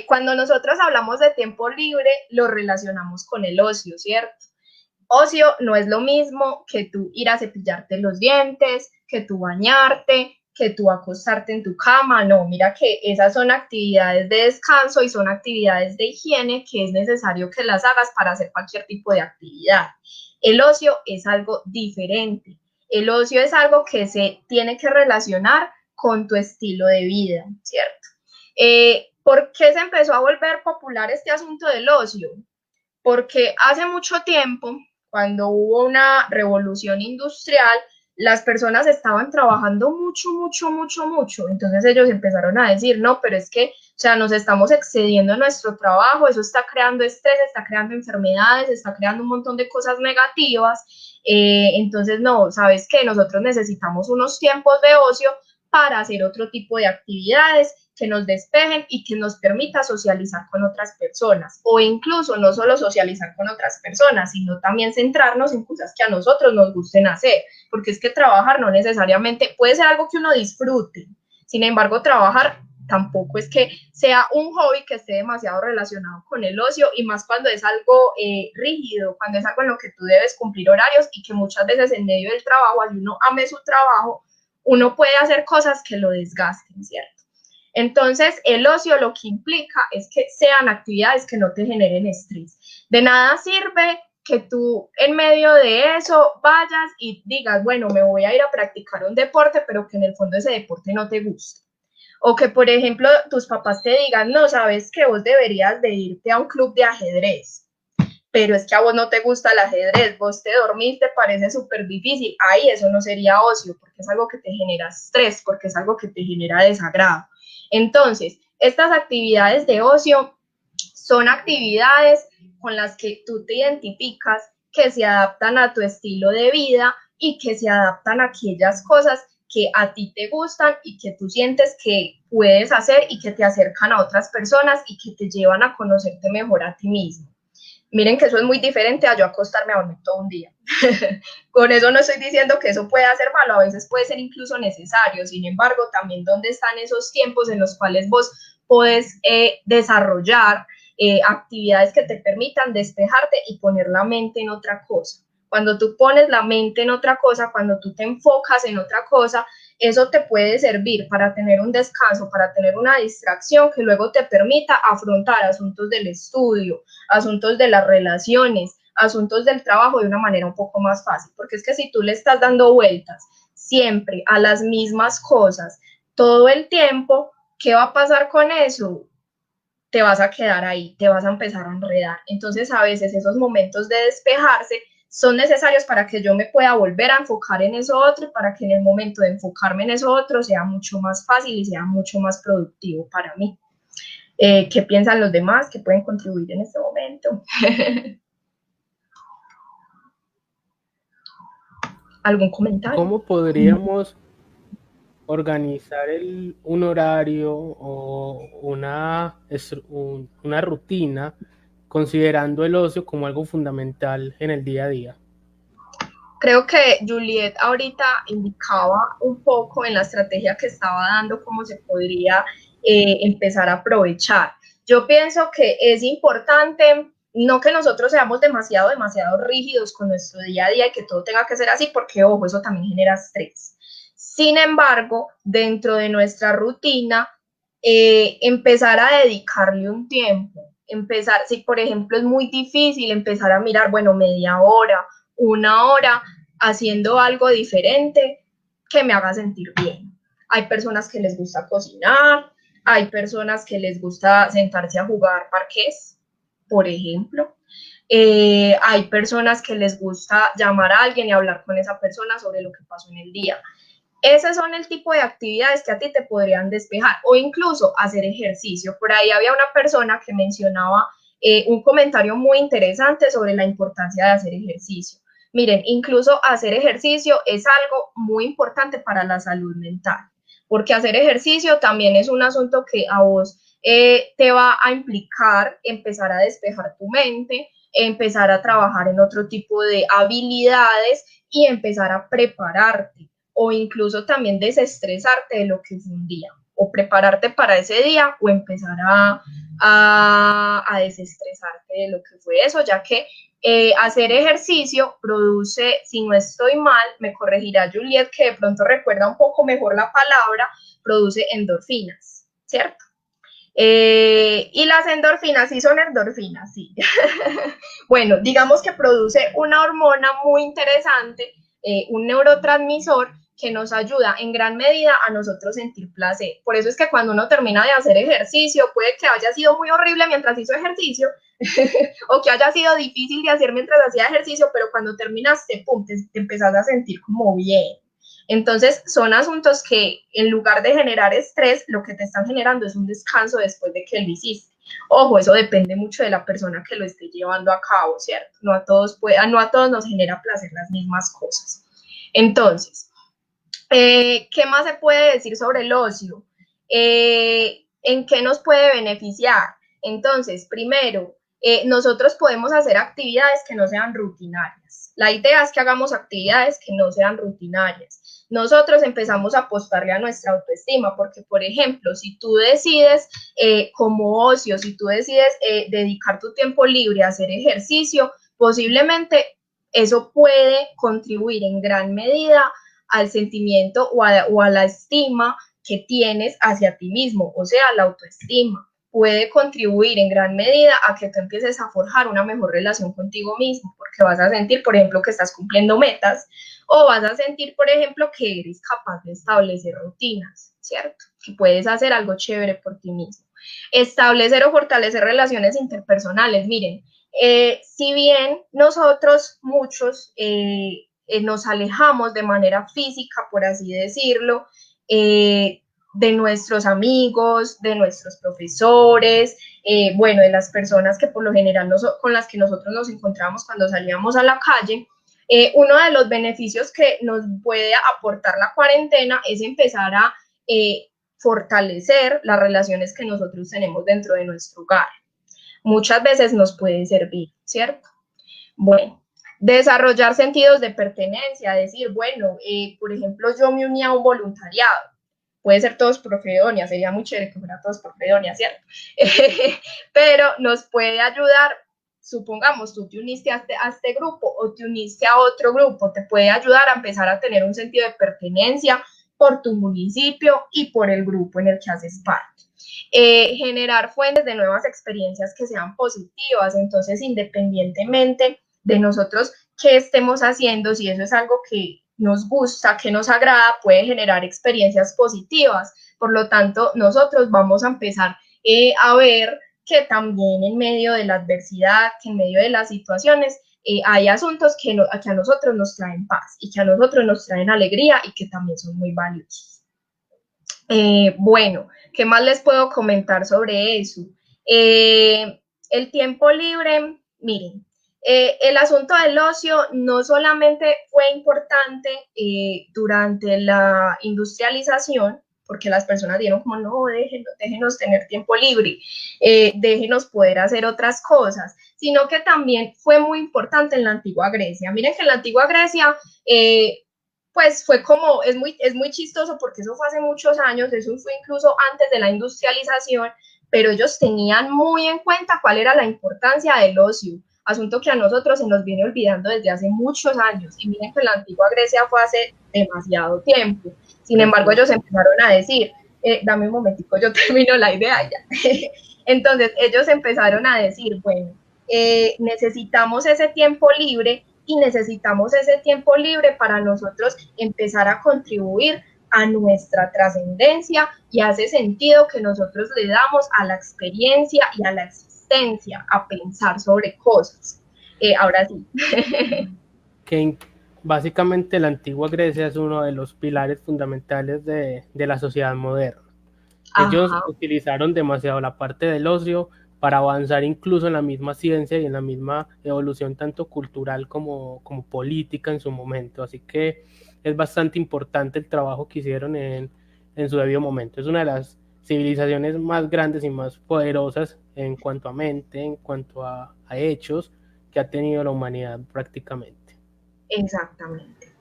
Cuando nosotros hablamos de tiempo libre, lo relacionamos con el ocio, ¿cierto? Ocio no es lo mismo que tú ir a cepillarte los dientes, que tú bañarte, que tú acostarte en tu cama. No, mira que esas son actividades de descanso y son actividades de higiene que es necesario que las hagas para hacer cualquier tipo de actividad. El ocio es algo diferente. El ocio es algo que se tiene que relacionar con tu estilo de vida, ¿cierto? ¿Por qué se empezó a volver popular este asunto del ocio? Porque hace mucho tiempo, cuando hubo una revolución industrial, las personas estaban trabajando mucho. Entonces ellos empezaron a decir, no, pero es que, o sea, nos estamos excediendo en nuestro trabajo, eso está creando estrés, está creando enfermedades, está creando un montón de cosas negativas. Entonces, no, ¿sabes qué? Nosotros necesitamos unos tiempos de ocio para hacer otro tipo de actividades que nos despejen y que nos permita socializar con otras personas, o incluso no solo socializar con otras personas, sino también centrarnos en cosas que a nosotros nos gusten hacer, porque es que trabajar no necesariamente puede ser algo que uno disfrute. Sin embargo, trabajar tampoco es que sea un hobby que esté demasiado relacionado con el ocio, y más cuando es algo rígido, cuando es algo en lo que tú debes cumplir horarios, y que muchas veces en medio del trabajo, al uno ame su trabajo, uno puede hacer cosas que lo desgasten, ¿cierto? Entonces, el ocio lo que implica es que sean actividades que no te generen estrés. De nada sirve que tú en medio de eso vayas y digas, bueno, me voy a ir a practicar un deporte, pero que en el fondo ese deporte no te guste. O que, por ejemplo, tus papás te digan, no, sabes que vos deberías de irte a un club de ajedrez, pero es que a vos no te gusta el ajedrez, vos te dormís, te parece súper difícil. Ahí eso no sería ocio, porque es algo que te genera estrés, porque es algo que te genera desagrado. Entonces, estas actividades de ocio son actividades con las que tú te identificas, que se adaptan a tu estilo de vida y que se adaptan a aquellas cosas que a ti te gustan y que tú sientes que puedes hacer y que te acercan a otras personas y que te llevan a conocerte mejor a ti mismo. Miren que eso es muy diferente a yo acostarme a dormir todo un día. Con eso no estoy diciendo que eso pueda ser malo, a veces puede ser incluso necesario. Sin embargo, también dónde están esos tiempos en los cuales vos podés desarrollar actividades que te permitan despejarte y poner la mente en otra cosa. Cuando tú pones la mente en otra cosa, cuando tú te enfocas en otra cosa, eso te puede servir para tener un descanso, para tener una distracción que luego te permita afrontar asuntos del estudio, asuntos de las relaciones, asuntos del trabajo de una manera un poco más fácil. Porque es que si tú le estás dando vueltas siempre a las mismas cosas todo el tiempo, ¿qué va a pasar con eso? Te vas a quedar ahí, te vas a empezar a enredar. Entonces, a veces esos momentos de despejarse son necesarios para que yo me pueda volver a enfocar en eso otro, y para que en el momento de enfocarme en eso otro sea mucho más fácil y sea mucho más productivo para mí. ¿Qué piensan los demás que pueden contribuir en este momento? ¿Algún comentario? ¿Cómo podríamos organizar un horario o una rutina considerando el ocio como algo fundamental en el día a día? Creo que Juliet ahorita indicaba un poco en la estrategia que estaba dando cómo se podría empezar a aprovechar. Yo pienso que es importante, no que nosotros seamos demasiado rígidos con nuestro día a día y que todo tenga que ser así, porque, ojo, eso también genera estrés. Sin embargo, dentro de nuestra rutina, empezar a dedicarle un tiempo. Empezar, si por ejemplo es muy difícil, empezar a mirar, bueno, media hora, una hora, haciendo algo diferente que me haga sentir bien. Hay personas que les gusta cocinar, hay personas que les gusta sentarse a jugar parqués, por ejemplo. Hay personas que les gusta llamar a alguien y hablar con esa persona sobre lo que pasó en el día. Esos son el tipo de actividades que a ti te podrían despejar, o incluso hacer ejercicio. Por ahí había una persona que mencionaba un comentario muy interesante sobre la importancia de hacer ejercicio. Miren, incluso hacer ejercicio es algo muy importante para la salud mental, porque hacer ejercicio también es un asunto que a vos te va a implicar empezar a despejar tu mente, empezar a trabajar en otro tipo de habilidades y empezar a prepararte, o incluso también desestresarte de lo que fue un día, o prepararte para ese día, o empezar a desestresarte de lo que fue eso, ya que hacer ejercicio produce, si no estoy mal, me corregirá Juliet, que de pronto recuerda un poco mejor la palabra, produce endorfinas, ¿cierto? Y las endorfinas, sí son endorfinas, sí. Bueno, digamos que produce una hormona muy interesante, un neurotransmisor que nos ayuda en gran medida a nosotros sentir placer. Por eso es que cuando uno termina de hacer ejercicio, puede que haya sido muy horrible mientras hizo ejercicio, o que haya sido difícil de hacer mientras hacía ejercicio, pero cuando terminaste, pum, te empezás a sentir como bien. Entonces, son asuntos que en lugar de generar estrés, lo que te están generando es un descanso después de que lo hiciste. Ojo, eso depende mucho de la persona que lo esté llevando a cabo, ¿cierto? No a todos nos genera placer las mismas cosas. Entonces, ¿Qué más se puede decir sobre el ocio? ¿En qué nos puede beneficiar? Entonces, primero, nosotros podemos hacer actividades que no sean rutinarias. La idea es que hagamos actividades que no sean rutinarias. Nosotros empezamos a apostarle a nuestra autoestima, porque, por ejemplo, si tú decides como ocio, si tú decides dedicar tu tiempo libre a hacer ejercicio, posiblemente eso puede contribuir en gran medida al sentimiento o a la estima que tienes hacia ti mismo, o sea, la autoestima. Puede contribuir en gran medida a que tú empieces a forjar una mejor relación contigo mismo, porque vas a sentir, por ejemplo, que estás cumpliendo metas, o vas a sentir, por ejemplo, que eres capaz de establecer rutinas, ¿cierto? Que puedes hacer algo chévere por ti mismo. Establecer o fortalecer relaciones interpersonales. Miren, si bien nosotros muchos nos alejamos de manera física, por así decirlo, de nuestros amigos, de nuestros profesores, bueno, de las personas que por lo general con las que nosotros nos encontramos cuando salíamos a la calle. Uno de los beneficios que nos puede aportar la cuarentena es empezar a fortalecer las relaciones que nosotros tenemos dentro de nuestro hogar. Muchas veces nos puede servir, ¿cierto? Bueno, desarrollar sentidos de pertenencia, decir, bueno, por ejemplo, yo me uní a un voluntariado, puede ser Todos por Fredonia, sería muy chévere que fuera Todos por Fredonia, ¿cierto? Pero nos puede ayudar, supongamos, tú te uniste a este grupo o te uniste a otro grupo, te puede ayudar a empezar a tener un sentido de pertenencia por tu municipio y por el grupo en el que haces parte. Generar fuentes de nuevas experiencias que sean positivas, entonces independientemente de nosotros qué estemos haciendo, si eso es algo que nos gusta, que nos agrada, puede generar experiencias positivas. Por lo tanto, nosotros vamos a empezar a ver que también en medio de la adversidad, que en medio de las situaciones, hay asuntos que a nosotros nos traen paz y que a nosotros nos traen alegría y que también son muy valiosos. Bueno, ¿qué más les puedo comentar sobre eso? El tiempo libre, miren, el asunto del ocio no solamente fue importante durante la industrialización, porque las personas dijeron como, no, déjenos tener tiempo libre, déjenos poder hacer otras cosas, sino que también fue muy importante en la antigua Grecia. Miren que en la antigua Grecia, pues fue como, es muy chistoso porque eso fue hace muchos años, eso fue incluso antes de la industrialización, pero ellos tenían muy en cuenta cuál era la importancia del ocio, asunto que a nosotros se nos viene olvidando desde hace muchos años. Y miren que la antigua Grecia fue hace demasiado tiempo. Sin embargo, ellos empezaron a decir, dame un momentico, yo termino la idea ya. Entonces, ellos empezaron a decir, bueno, necesitamos ese tiempo libre y necesitamos ese tiempo libre para nosotros empezar a contribuir a nuestra trascendencia y a ese sentido que nosotros le damos a la experiencia y a la existencia, a pensar sobre cosas. Ahora sí. Que básicamente la antigua Grecia es uno de los pilares fundamentales de la sociedad moderna. Ellos utilizaron demasiado la parte del ocio para avanzar incluso en la misma ciencia y en la misma evolución tanto cultural como política en su momento. Así que es bastante importante el trabajo que hicieron en su debido momento. Es una de las civilizaciones más grandes y más poderosas en cuanto a mente, en cuanto a hechos que ha tenido la humanidad prácticamente. Exactamente.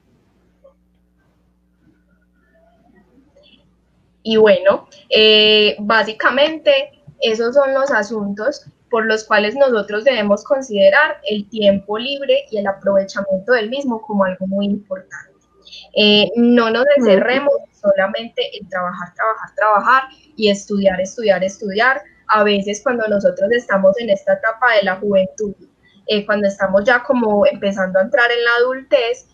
Y bueno, básicamente esos son los asuntos por los cuales nosotros debemos considerar el tiempo libre y el aprovechamiento del mismo como algo muy importante. No nos encerremos solamente en trabajar y estudiar. A veces cuando nosotros estamos en esta etapa de la juventud, cuando estamos ya como empezando a entrar en la adultez,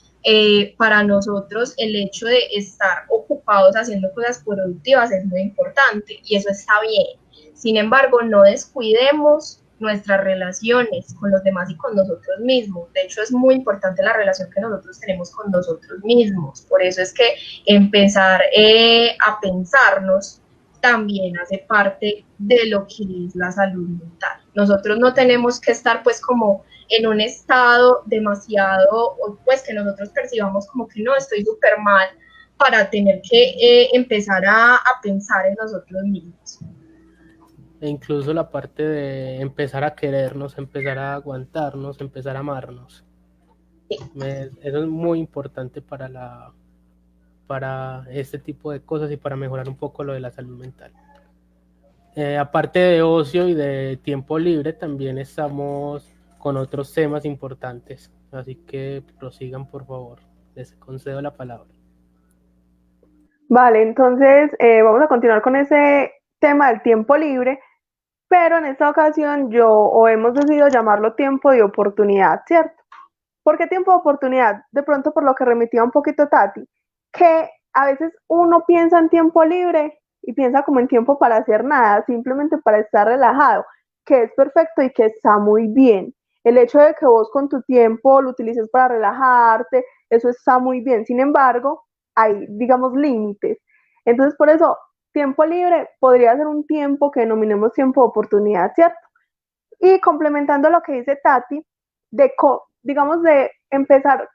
para nosotros el hecho de estar ocupados haciendo cosas productivas es muy importante y eso está bien. Sin embargo, no descuidemos nuestras relaciones con los demás y con nosotros mismos. De hecho, es muy importante la relación que nosotros tenemos con nosotros mismos. Por eso es que empezar a pensarnos también hace parte de lo que es la salud mental. Nosotros no tenemos que estar pues como en un estado demasiado, pues que nosotros percibamos como que no, estoy súper mal, para tener que empezar a pensar en nosotros mismos. E incluso la parte de empezar a querernos, empezar a aguantarnos, empezar a amarnos. Eso es muy importante para este tipo de cosas y para mejorar un poco lo de la salud mental. Aparte de ocio y de tiempo libre, también estamos con otros temas importantes. Así que prosigan, por favor. Les concedo la palabra. Vale, entonces vamos a continuar con ese tema del tiempo libre, pero en esta ocasión o hemos decidido llamarlo tiempo de oportunidad, ¿cierto? ¿Por qué tiempo de oportunidad? De pronto por lo que remitía un poquito Tati, que a veces uno piensa en tiempo libre y piensa como en tiempo para hacer nada, simplemente para estar relajado, que es perfecto y que está muy bien. El hecho de que vos con tu tiempo lo utilices para relajarte, eso está muy bien. Sin embargo, hay, digamos, límites. Entonces, por eso, tiempo libre podría ser un tiempo que denominemos tiempo de oportunidad, ¿cierto? Y complementando lo que dice Tati, digamos, de empezar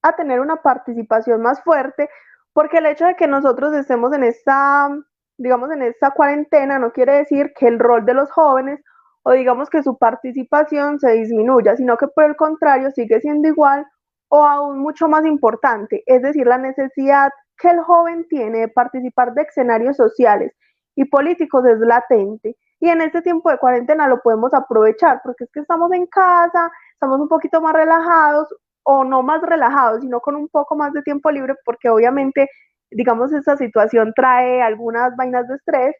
a tener una participación más fuerte, porque el hecho de que nosotros estemos en esta, digamos, en esta cuarentena no quiere decir que el rol de los jóvenes o digamos que su participación se disminuya, sino que por el contrario sigue siendo igual o aún mucho más importante, es decir, la necesidad que el joven tiene de participar de escenarios sociales y políticos es latente. Y en este tiempo de cuarentena lo podemos aprovechar porque es que estamos en casa, estamos un poquito más relajados, o no más relajados, sino con un poco más de tiempo libre, porque obviamente, digamos, esta situación trae algunas vainas de estrés,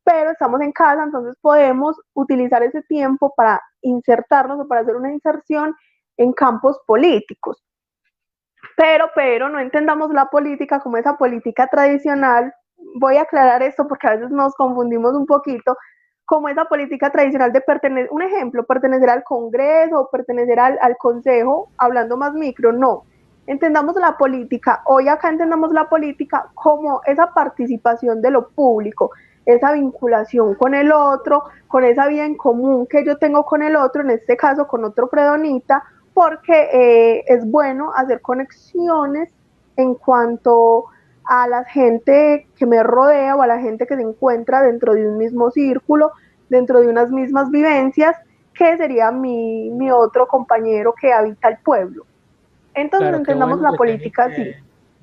pero estamos en casa, entonces podemos utilizar ese tiempo para insertarnos o para hacer una inserción en campos políticos. Pero no entendamos la política como esa política tradicional. Voy a aclarar esto porque a veces nos confundimos un poquito, como esa política tradicional de pertenecer, un ejemplo, pertenecer al Congreso o pertenecer al Consejo, hablando más micro, no. Entendamos la política, hoy acá entendamos la política como esa participación de lo público, esa vinculación con el otro, con esa vida en común que yo tengo con el otro, en este caso con otro Fredonita, porque es bueno hacer conexiones en cuanto a la gente que me rodea o a la gente que se encuentra dentro de un mismo círculo, dentro de unas mismas vivencias, que sería mi otro compañero que habita el pueblo. Entonces Claro, qué entendamos bueno la que política así.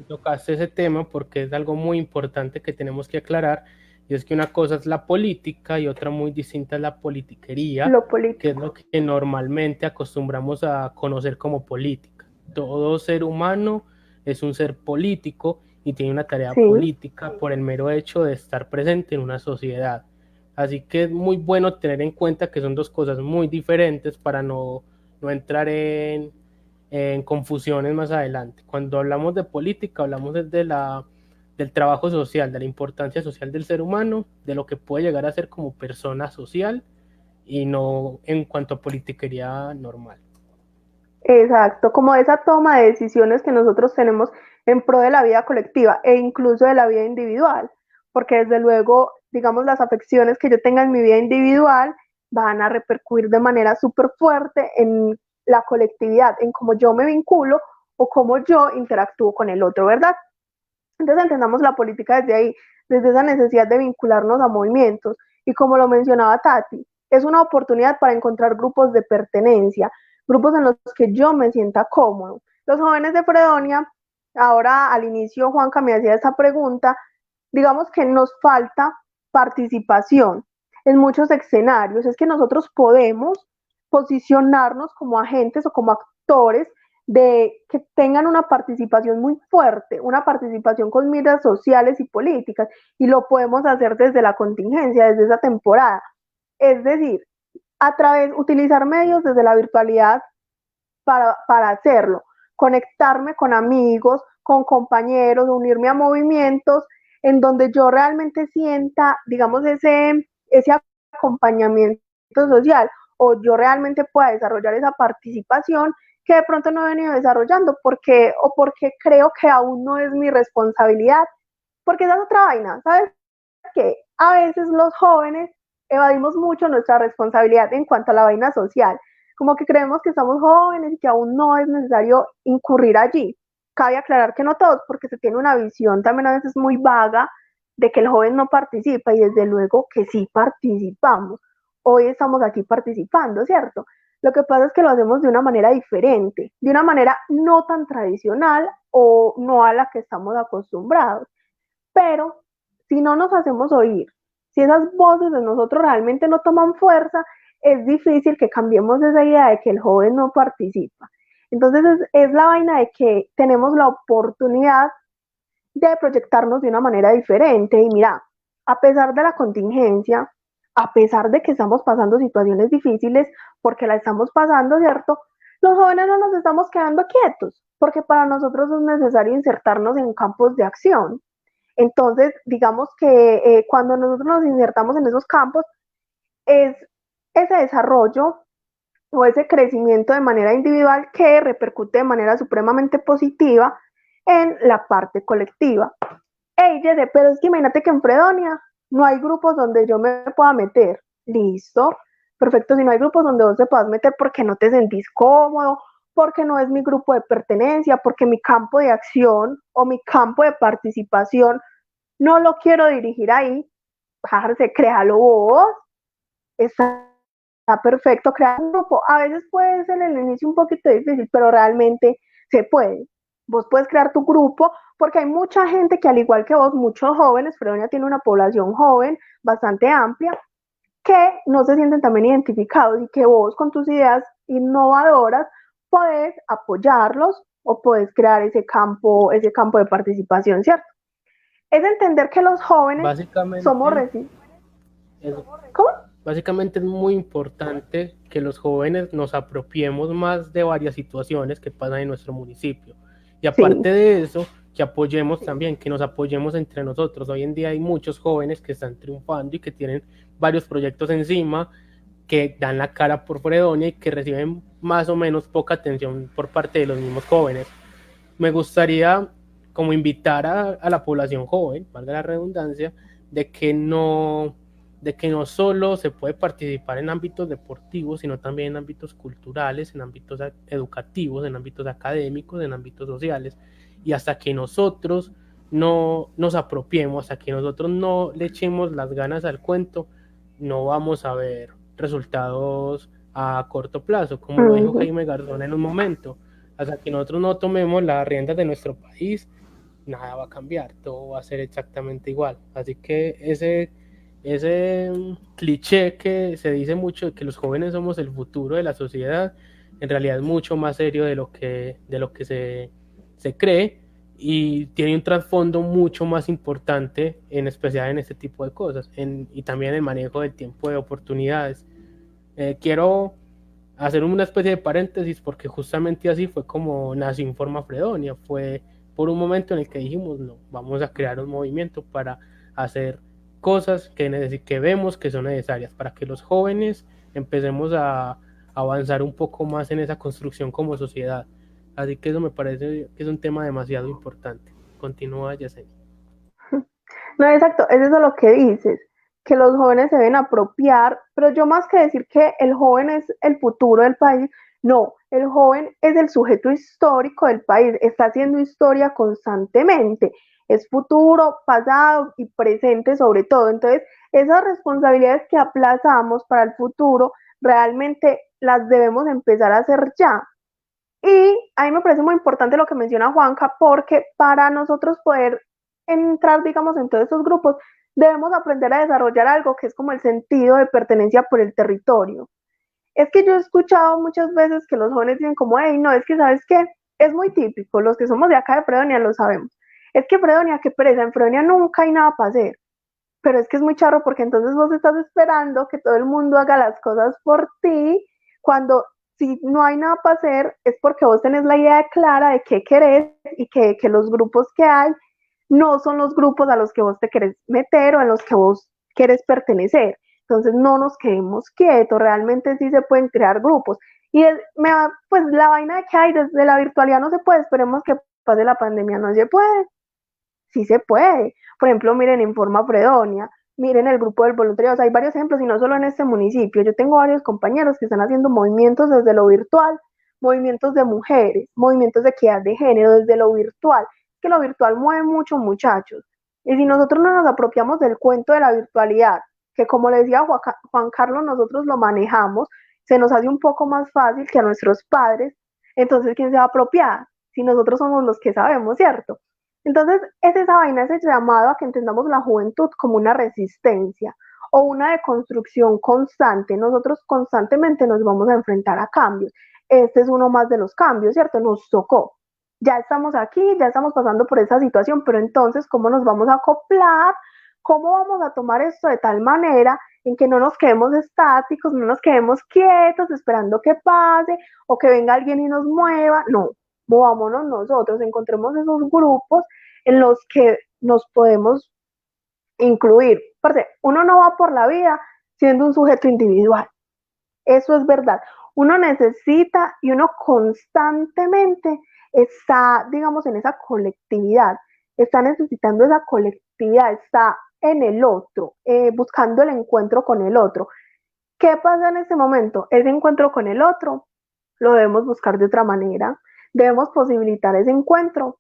tocaste ese tema porque es algo muy importante que tenemos que aclarar, y es que una cosa es la política y otra muy distinta es la politiquería, Lo que es político. lo que normalmente acostumbramos a conocer como política. Todo ser humano es un ser político y tiene una tarea Sí, política por el mero hecho de estar presente en una sociedad. Así que es muy bueno tener en cuenta que son dos cosas muy diferentes para no entrar en confusiones más adelante. Cuando hablamos de política, hablamos del trabajo social, de la importancia social del ser humano, de lo que puede llegar a ser como persona social y no en cuanto a politiquería normal. exacto, como esa toma de decisiones que nosotros tenemos en pro de la vida colectiva e incluso de la vida individual, porque desde luego, digamos, las afecciones que yo tenga en mi vida individual van a repercutir de manera súper fuerte en la colectividad, en cómo yo me vinculo o cómo yo interactúo con el otro, ¿verdad? Entonces entendamos la política desde ahí, desde esa necesidad de vincularnos a movimientos. Y como lo mencionaba Tati, es una oportunidad para encontrar grupos de pertenencia, grupos en los que yo me sienta cómodo. Los jóvenes de Fredonia, ahora al inicio Juanca me hacía esta pregunta, digamos que nos falta participación en muchos escenarios, es que nosotros podemos posicionarnos como agentes o como actores de que tengan una participación muy fuerte, una participación con miras sociales y políticas, y lo podemos hacer desde la contingencia, desde esa temporada. Es decir, utilizar medios desde la virtualidad para hacerlo, conectarme con amigos, con compañeros, unirme a movimientos en donde yo realmente sienta, digamos, ese acompañamiento social o yo realmente pueda desarrollar esa participación que de pronto no he venido desarrollando porque creo que aún no es mi responsabilidad, porque esa es otra vaina, ¿sabes? Que a veces los jóvenes evadimos mucho nuestra responsabilidad en cuanto a la vaina social, como que creemos que estamos jóvenes y que aún no es necesario incurrir allí. cabe aclarar que no todos, porque se tiene una visión también a veces muy vaga de que el joven no participa, y desde luego que sí participamos. Hoy estamos aquí participando, ¿cierto? Lo que pasa es que lo hacemos de una manera diferente, de una manera no tan tradicional o no a la que estamos acostumbrados. Pero si no nos hacemos oír, si esas voces de nosotros realmente no toman fuerza, es difícil que cambiemos esa idea de que el joven no participa. Entonces es la vaina de que tenemos la oportunidad de proyectarnos de una manera diferente. Y mira, a pesar de la contingencia, a pesar de que estamos pasando situaciones difíciles, porque la estamos pasando, ¿cierto? Los jóvenes no nos estamos quedando quietos, porque para nosotros es necesario insertarnos en campos de acción. Entonces, digamos que cuando nosotros nos insertamos en esos campos, es ese desarrollo o ese crecimiento de manera individual que repercute de manera supremamente positiva en la parte colectiva. Jesse, pero es que imagínate que en Fredonia no hay grupos donde yo me pueda meter. Listo, perfecto. Si no hay grupos donde vos te puedas meter porque no te sentís cómodo, porque no es mi grupo de pertenencia, porque mi campo de acción o mi campo de participación no lo quiero dirigir ahí, parce, créalo vos. Está perfecto crear un grupo. A veces puede ser en el inicio un poquito difícil, pero realmente se puede. Vos puedes crear tu grupo, porque hay mucha gente que, al igual que vos, muchos jóvenes, Fredonia tiene una población joven bastante amplia, que no se sienten también identificados, y que vos con tus ideas innovadoras podés apoyarlos o podés crear ese campo de participación, ¿cierto? Es entender que los jóvenes somos ¿Cómo? Básicamente es muy importante que los jóvenes nos apropiemos más de varias situaciones que pasan en nuestro municipio. Y aparte de eso, que apoyemos también, que nos apoyemos entre nosotros. Hoy en día hay muchos jóvenes que están triunfando y que tienen varios proyectos encima, que dan la cara por Fredonia y que reciben más o menos poca atención por parte de los mismos jóvenes. Me gustaría como invitar a la población joven, valga la redundancia, de que no solo se puede participar en ámbitos deportivos, sino también en ámbitos culturales, en ámbitos educativos, en ámbitos académicos, en ámbitos sociales. Y hasta que nosotros no nos apropiemos, hasta que nosotros no le echemos las ganas al cuento, no vamos a ver resultados a corto plazo, como lo dijo Jaime Garzón en un momento. Hasta que nosotros no tomemos las riendas de nuestro país, nada va a cambiar, todo va a ser exactamente igual. Así que ese cliché que se dice mucho de que los jóvenes somos el futuro de la sociedad, en realidad es mucho más serio de lo que se cree, y tiene un trasfondo mucho más importante, en especial en este tipo de cosas, y también el manejo del tiempo de oportunidades. Quiero hacer una especie de paréntesis, porque justamente así fue como nació Informa Fredonia. Fue por un momento en el que dijimos, no, vamos a crear un movimiento para hacer cosas que vemos que son necesarias para que los jóvenes empecemos a avanzar un poco más en esa construcción como sociedad. Así que eso me parece que es un tema demasiado importante. Continúa, Yacine. No, exacto, es eso lo que dices, que los jóvenes se deben apropiar, pero yo, más que decir que el joven es el futuro del país, no, el joven es el sujeto histórico del país, está haciendo historia constantemente, es futuro, pasado y presente sobre todo. Entonces, esas responsabilidades que aplazamos para el futuro, realmente las debemos empezar a hacer ya. Y a mí me parece muy importante lo que menciona Juanca, porque para nosotros poder entrar, digamos, en todos estos grupos, debemos aprender a desarrollar algo que es como el sentido de pertenencia por el territorio. Es que yo he escuchado muchas veces que los jóvenes dicen como, hey, no, es que, ¿sabes qué? Es muy típico, los que somos de acá de Fredonia lo sabemos. Es que Fredonia, qué pereza, en Fredonia nunca hay nada para hacer. Pero es que es muy charro, porque entonces vos estás esperando que todo el mundo haga las cosas por ti, cuando si no hay nada para hacer es porque vos tenés la idea clara de qué querés, y que los grupos que hay no son los grupos a los que vos te querés meter o a los que vos querés pertenecer. Entonces no nos quedemos quietos, realmente sí se pueden crear grupos. Y pues la vaina de que hay desde la virtualidad no se puede, esperemos que pase la pandemia, no se puede. Sí se puede. Por ejemplo, miren Informa Fredonia, miren el grupo del voluntariado, o sea, hay varios ejemplos, y no solo en este municipio. Yo tengo varios compañeros que están haciendo movimientos desde lo virtual movimientos de mujeres, movimientos de equidad de género desde lo virtual, que lo virtual mueve mucho, muchachos. Y si nosotros no nos apropiamos del cuento de la virtualidad, que como le decía Juan Carlos, nosotros lo manejamos, se nos hace un poco más fácil que a nuestros padres, entonces ¿quién se va a apropiar? Si nosotros somos los que sabemos, ¿cierto? Entonces es esa vaina, ese llamado a que entendamos la juventud como una resistencia o una deconstrucción constante. Nosotros constantemente nos vamos a enfrentar a cambios. Este es uno más de los cambios, ¿cierto? Nos tocó. Ya estamos aquí, ya estamos pasando por esa situación, pero entonces, ¿cómo nos vamos a acoplar? ¿Cómo vamos a tomar esto de tal manera en que no nos quedemos estáticos, no nos quedemos quietos esperando que pase o que venga alguien y nos mueva? No, movámonos nosotros, encontremos esos grupos en los que nos podemos incluir. Porque uno no va por la vida siendo un sujeto individual. Eso es verdad. Uno necesita y uno constantemente está, digamos, en esa colectividad, está necesitando esa colectividad, está en el otro, buscando el encuentro con el otro. ¿Qué pasa en este momento? Ese encuentro con el otro lo debemos buscar de otra manera, debemos posibilitar ese encuentro,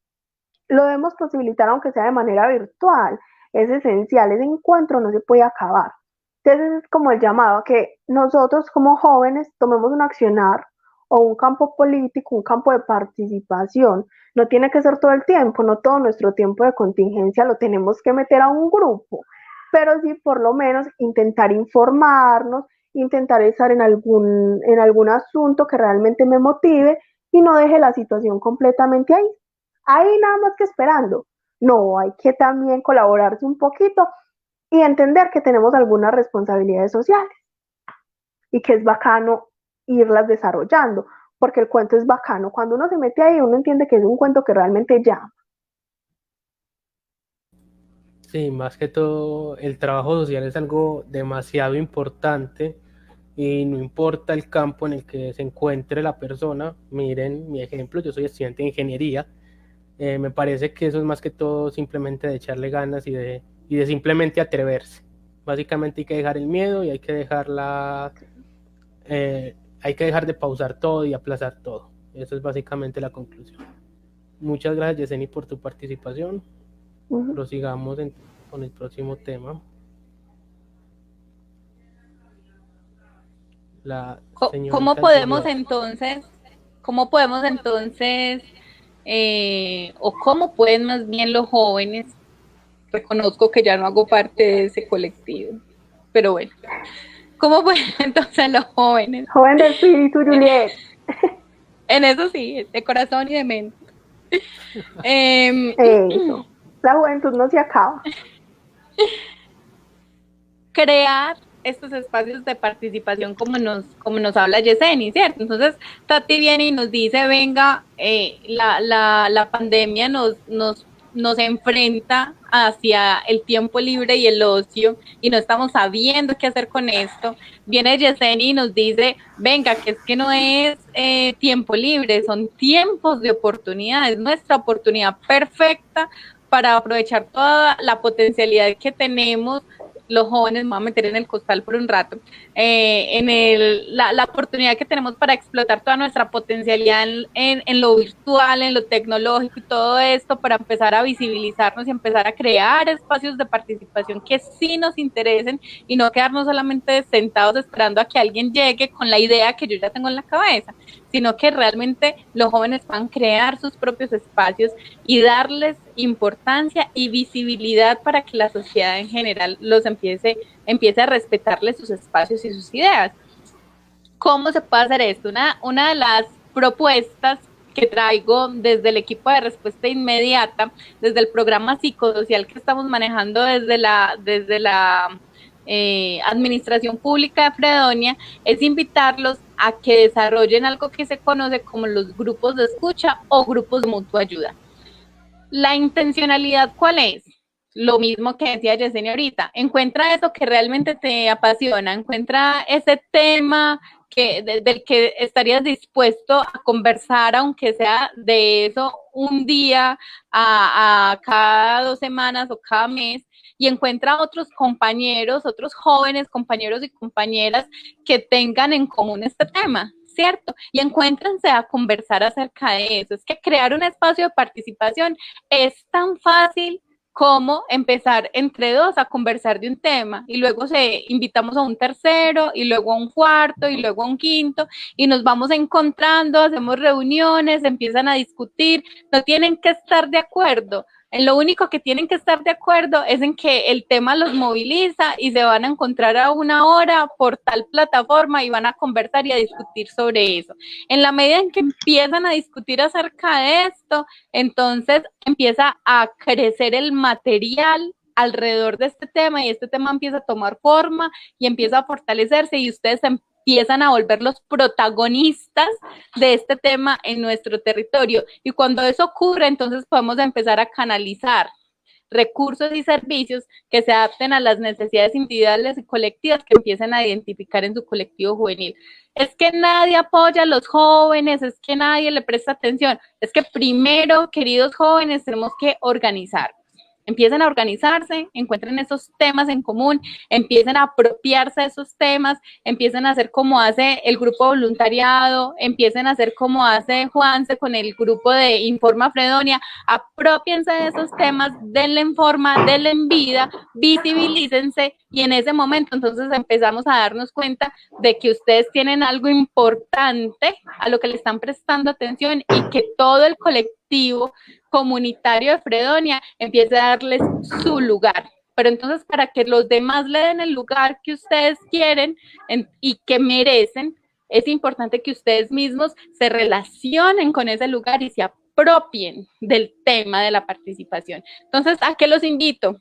lo debemos posibilitar aunque sea de manera virtual, es esencial, ese encuentro no se puede acabar. Entonces es como el llamado a que nosotros como jóvenes tomemos un accionar o un campo político, un campo de participación. No tiene que ser todo el tiempo, no todo nuestro tiempo de contingencia lo tenemos que meter a un grupo, pero sí por lo menos intentar informarnos, intentar estar en algún asunto que realmente me motive y no deje la situación completamente ahí nada más que esperando. No, hay que también colaborarse un poquito y entender que tenemos algunas responsabilidades sociales y que es bacano irlas desarrollando, porque el cuento es bacano. Cuando uno se mete ahí, uno entiende que es un cuento que realmente llama. Sí, más que todo, el trabajo social es algo demasiado importante y no importa el campo en el que se encuentre la persona. Miren mi ejemplo, yo soy estudiante de ingeniería. Me parece que eso es más que todo simplemente de echarle ganas y de simplemente atreverse. Básicamente hay que dejar el miedo y hay que dejar de pausar todo y aplazar todo. Eso es básicamente la conclusión. Muchas gracias, Yeseni, por tu participación. Prosigamos con el próximo tema. La ¿Cómo señorita podemos anterior. entonces, o cómo pueden más bien los jóvenes, reconozco que ya no hago parte de ese colectivo, pero bueno, ¿cómo pueden entonces los jóvenes? Joven de espíritu, Juliet. En eso sí, de corazón y de mente. Eso. La juventud no se acaba. Crear estos espacios de participación como nos habla Yeseni, ¿cierto? Entonces, Tati viene y nos dice, venga, la pandemia nos enfrenta hacia el tiempo libre y el ocio y no estamos sabiendo qué hacer con esto. Viene Yeseni y nos dice, venga, que es que no es tiempo libre, son tiempos de oportunidad, es nuestra oportunidad perfecta para aprovechar toda la potencialidad que tenemos los jóvenes, me voy a meter en el costal por un rato, la oportunidad que tenemos para explotar toda nuestra potencialidad en lo virtual, en lo tecnológico y todo esto, para empezar a visibilizarnos y empezar a crear espacios de participación que sí nos interesen y no quedarnos solamente sentados esperando a que alguien llegue con la idea que yo ya tengo en la cabeza, sino que realmente los jóvenes puedan crear sus propios espacios y darles importancia y visibilidad para que la sociedad en general los empiece a respetarles sus espacios y sus ideas. ¿Cómo se puede hacer esto? Una de las propuestas que traigo desde el equipo de respuesta inmediata, desde el programa psicosocial que estamos manejando desde la administración pública de Fredonia, es invitarlos a que desarrollen algo que se conoce como los grupos de escucha o grupos de mutua ayuda. La intencionalidad, ¿cuál es? Lo mismo que decía Yesenia ahorita, encuentra eso que realmente te apasiona, encuentra ese tema del que estarías dispuesto a conversar, aunque sea de eso un día a cada 2 semanas o cada mes, y encuentra otros compañeros, otros jóvenes compañeros y compañeras que tengan en común este tema. ¿cierto? Y encuéntrense a conversar acerca de eso. Es que crear un espacio de participación es tan fácil como empezar entre dos a conversar de un tema y luego invitamos a un tercero y luego a un cuarto y luego a un quinto y nos vamos encontrando, hacemos reuniones, empiezan a discutir, no tienen que estar de acuerdo. En lo único que tienen que estar de acuerdo es en que el tema los moviliza y se van a encontrar a una hora por tal plataforma y van a conversar y a discutir sobre eso. En la medida en que empiezan a discutir acerca de esto, entonces empieza a crecer el material alrededor de este tema y este tema empieza a tomar forma y empieza a fortalecerse y ustedes empiezan a volver los protagonistas de este tema en nuestro territorio. Y cuando eso ocurre, entonces podemos empezar a canalizar recursos y servicios que se adapten a las necesidades individuales y colectivas que empiecen a identificar en su colectivo juvenil. Es que nadie apoya a los jóvenes, es que nadie le presta atención. Es que primero, queridos jóvenes, tenemos que organizar. Empiecen a organizarse, encuentren esos temas en común, empiecen a apropiarse de esos temas, empiecen a hacer como hace el grupo voluntariado, empiecen a hacer como hace Juanse con el grupo de Informa Fredonia, apropiense de esos temas, denle en forma, denle en vida, visibilícense y en ese momento entonces empezamos a darnos cuenta de que ustedes tienen algo importante a lo que le están prestando atención y que todo el colectivo comunitario de Fredonia empiece a darles su lugar. Pero entonces para que los demás le den el lugar que ustedes quieren y que merecen, es importante que ustedes mismos se relacionen con ese lugar y se apropien del tema de la participación. Entonces, ¿a qué los invito?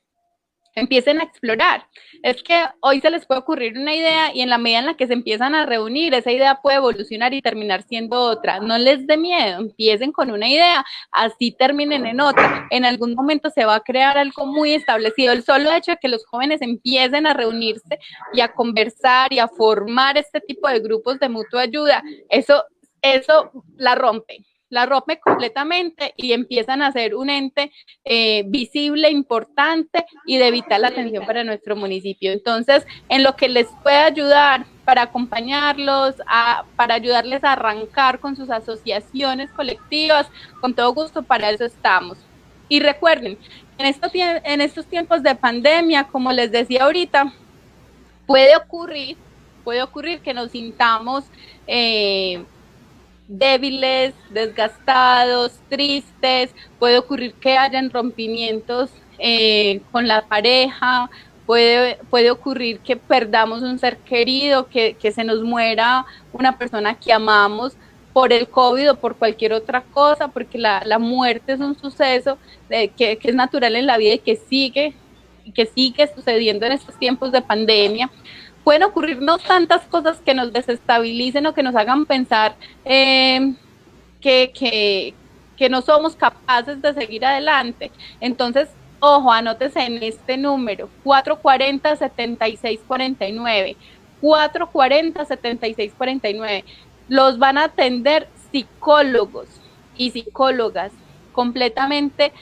Empiecen a explorar. Es que hoy se les puede ocurrir una idea y en la medida en la que se empiezan a reunir, esa idea puede evolucionar y terminar siendo otra. No les dé miedo, empiecen con una idea, así terminen en otra. En algún momento se va a crear algo muy establecido. El solo hecho de que los jóvenes empiecen a reunirse y a conversar y a formar este tipo de grupos de mutua ayuda, eso la rompe completamente y empiezan a ser un ente visible, importante y de vital atención para nuestro municipio. Entonces, en lo que les pueda ayudar para acompañarlos, para ayudarles a arrancar con sus asociaciones colectivas, con todo gusto para eso estamos. Y recuerden, en estos tiempos de pandemia, como les decía ahorita, puede ocurrir que nos sintamos débiles, desgastados, tristes, puede ocurrir que hayan rompimientos con la pareja, puede ocurrir que perdamos un ser querido, que se nos muera una persona que amamos por el COVID o por cualquier otra cosa, porque la muerte es un suceso que es natural en la vida y que sigue sucediendo en estos tiempos de pandemia. Pueden ocurrirnos tantas cosas que nos desestabilicen o que nos hagan pensar que no somos capaces de seguir adelante. Entonces, ojo, anótese en este número, 440-7649, 440-7649. Los van a atender psicólogos y psicólogas completamente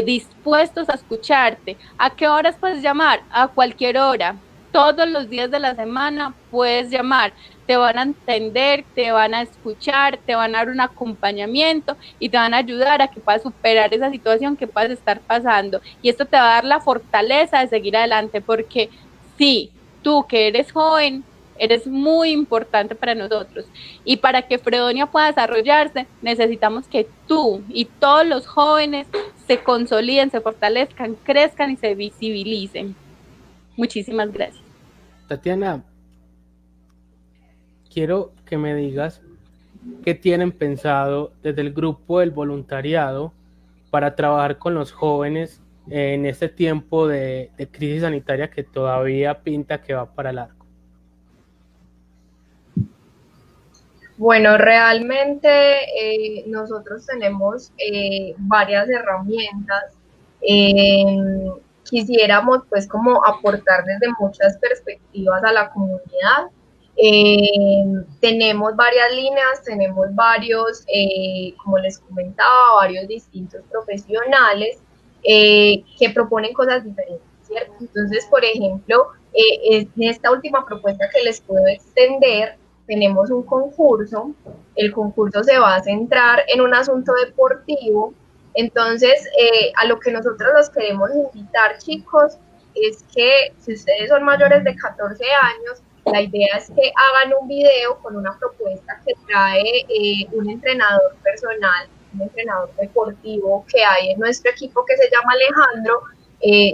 dispuestos a escucharte. ¿A qué horas puedes llamar? A cualquier hora. Todos los días de la semana puedes llamar, te van a entender, te van a escuchar, te van a dar un acompañamiento y te van a ayudar a que puedas superar esa situación que puedas estar pasando. Y esto te va a dar la fortaleza de seguir adelante, porque sí, tú que eres joven, eres muy importante para nosotros. Y para que Fredonia pueda desarrollarse, necesitamos que tú y todos los jóvenes se consoliden, se fortalezcan, crezcan y se visibilicen. Muchísimas gracias. Tatiana, quiero que me digas qué tienen pensado desde el grupo del voluntariado para trabajar con los jóvenes en este tiempo de crisis sanitaria que todavía pinta que va para largo. Bueno, realmente nosotros tenemos varias herramientas. Quisiéramos pues como aportar desde muchas perspectivas a la comunidad. Tenemos varias líneas, tenemos varios, como les comentaba, varios distintos profesionales que proponen cosas diferentes, ¿cierto? Entonces, por ejemplo, en esta última propuesta que les puedo extender, tenemos un concurso. El concurso se va a centrar en un asunto deportivo. Entonces, a lo que nosotros los queremos invitar, chicos, es que si ustedes son mayores de 14 años, la idea es que hagan un video con una propuesta que trae un entrenador personal, un entrenador deportivo que hay en nuestro equipo que se llama Alejandro,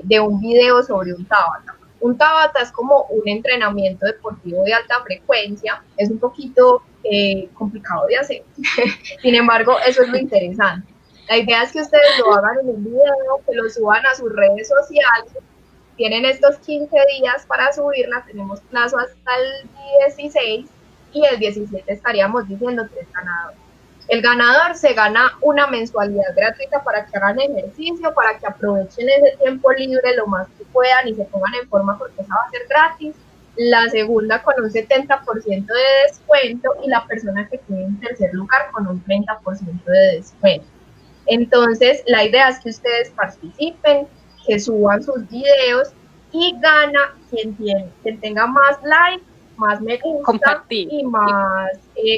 de un video sobre un Tabata. Un Tabata es como un entrenamiento deportivo de alta frecuencia, es un poquito complicado de hacer, sin embargo, eso es lo interesante. La idea es que ustedes lo hagan en un video, que lo suban a sus redes sociales. Tienen estos 15 días para subirla, tenemos plazo hasta el 16 y el 17 estaríamos diciendo 3 ganadores. El ganador se gana una mensualidad gratuita para que hagan ejercicio, para que aprovechen ese tiempo libre lo más que puedan y se pongan en forma porque esa va a ser gratis. La segunda con un 70% de descuento y la persona que quede en tercer lugar con un 30% de descuento. Entonces, la idea es que ustedes participen, que suban sus videos y gana quien tenga más likes, más me gusta compartir y más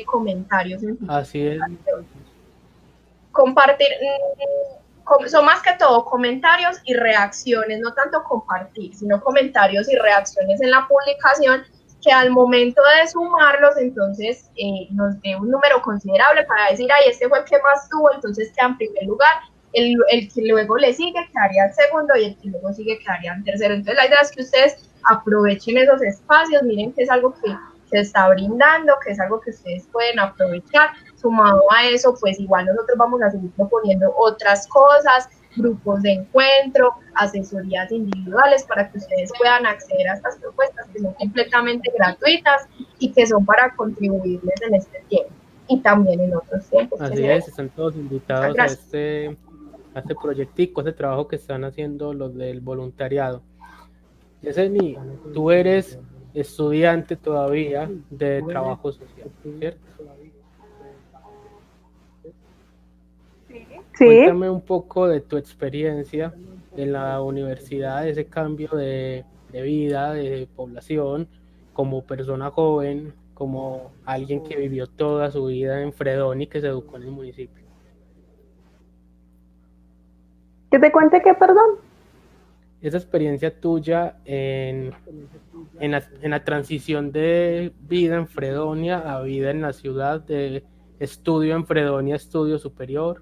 comentarios. Así es. Compartir, son más que todo comentarios y reacciones, no tanto compartir, sino comentarios y reacciones en la publicación, que al momento de sumarlos, entonces nos dé un número considerable para decir, ay, este fue el que más tuvo, entonces queda en primer lugar. El que luego le sigue quedaría en segundo y el que luego sigue quedaría en tercero. Entonces la idea es que ustedes aprovechen esos espacios, miren que es algo que se está brindando, que es algo que ustedes pueden aprovechar. Sumado a eso, pues igual nosotros vamos a seguir proponiendo otras cosas, grupos de encuentro, asesorías individuales para que ustedes puedan acceder a estas propuestas que son completamente gratuitas y que son para contribuirles en este tiempo y también en otros tiempos. Así es, están todos invitados a este proyectico, a este trabajo que están haciendo los del voluntariado. Yeseni, tú eres estudiante todavía de trabajo social, ¿cierto? Sí. Cuéntame un poco de tu experiencia en la universidad, ese cambio de vida, de población, como persona joven, como alguien que vivió toda su vida en Fredón y que se educó en el municipio. ¿Que te cuente qué, perdón? Esa experiencia tuya en la transición de vida en Fredonia a vida en la ciudad, de estudio en Fredonia, estudio superior.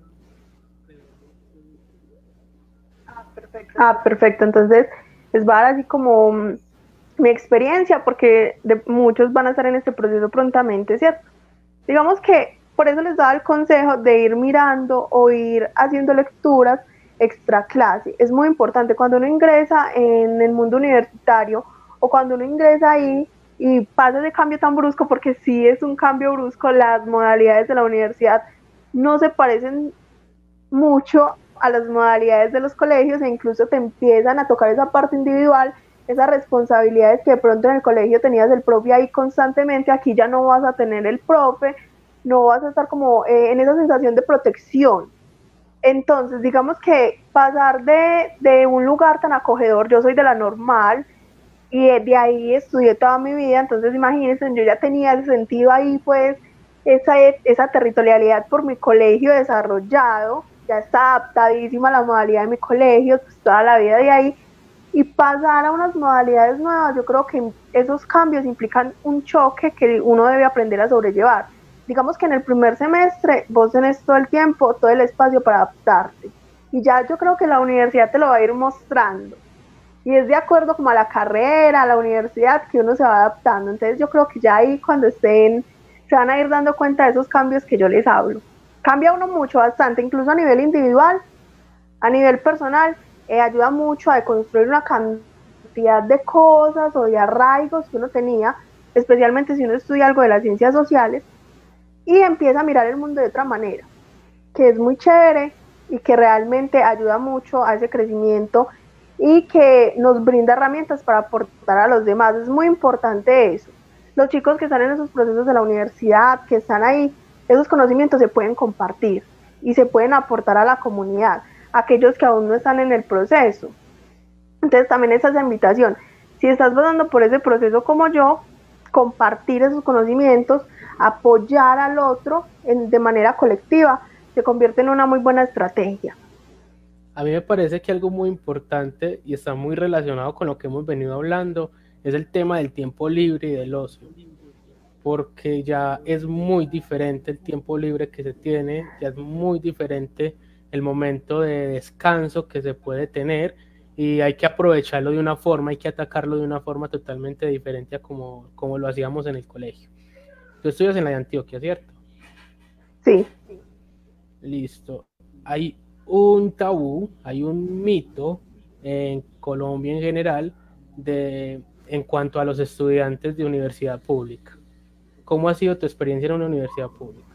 Perfecto. Entonces, les va a dar así como mi experiencia, porque muchos van a estar en este proceso prontamente, ¿cierto? Digamos que por eso les daba el consejo de ir mirando o ir haciendo lecturas extra clase. Es muy importante cuando uno ingresa en el mundo universitario o cuando uno ingresa ahí y pasa ese cambio tan brusco, porque sí es un cambio brusco, las modalidades de la universidad no se parecen mucho a las modalidades de los colegios e incluso te empiezan a tocar esa parte individual, esas responsabilidades que de pronto en el colegio tenías el profe ahí constantemente, aquí ya no vas a tener el profe, no vas a estar como en esa sensación de protección. Entonces, digamos que pasar de un lugar tan acogedor, yo soy de la normal y de ahí estudié toda mi vida, entonces imagínense, yo ya tenía el sentido ahí, pues, esa territorialidad por mi colegio desarrollado, ya está adaptadísima a la modalidad de mi colegio, pues toda la vida de ahí, y pasar a unas modalidades nuevas, yo creo que esos cambios implican un choque que uno debe aprender a sobrellevar. Digamos que en el primer semestre vos tenés todo el tiempo, todo el espacio para adaptarte, y ya yo creo que la universidad te lo va a ir mostrando, y es de acuerdo como a la carrera, a la universidad, que uno se va adaptando. Entonces yo creo que ya ahí cuando estén, se van a ir dando cuenta de esos cambios que yo les hablo. Cambia uno mucho, bastante, incluso a nivel individual, a nivel personal, ayuda mucho a deconstruir una cantidad de cosas o de arraigos que uno tenía, especialmente si uno estudia algo de las ciencias sociales, y empieza a mirar el mundo de otra manera, que es muy chévere y que realmente ayuda mucho a ese crecimiento y que nos brinda herramientas para aportar a los demás. Es muy importante eso. Los chicos que están en esos procesos de la universidad, que están ahí, esos conocimientos se pueden compartir y se pueden aportar a la comunidad, aquellos que aún no están en el proceso. Entonces también esa es la invitación. Si estás pasando por ese proceso como yo, compartir esos conocimientos, apoyar al otro de manera colectiva, se convierte en una muy buena estrategia. A mí me parece que algo muy importante y está muy relacionado con lo que hemos venido hablando es el tema del tiempo libre y del ocio, porque ya es muy diferente el tiempo libre que se tiene, ya es muy diferente el momento de descanso que se puede tener y hay que aprovecharlo de una forma, hay que atacarlo de una forma totalmente diferente a como lo hacíamos en el colegio. Tú estudias en la de Antioquia, ¿cierto? Sí. Listo. Hay un tabú, hay un mito en Colombia en general en cuanto a los estudiantes de universidad pública. ¿Cómo ha sido tu experiencia en una universidad pública?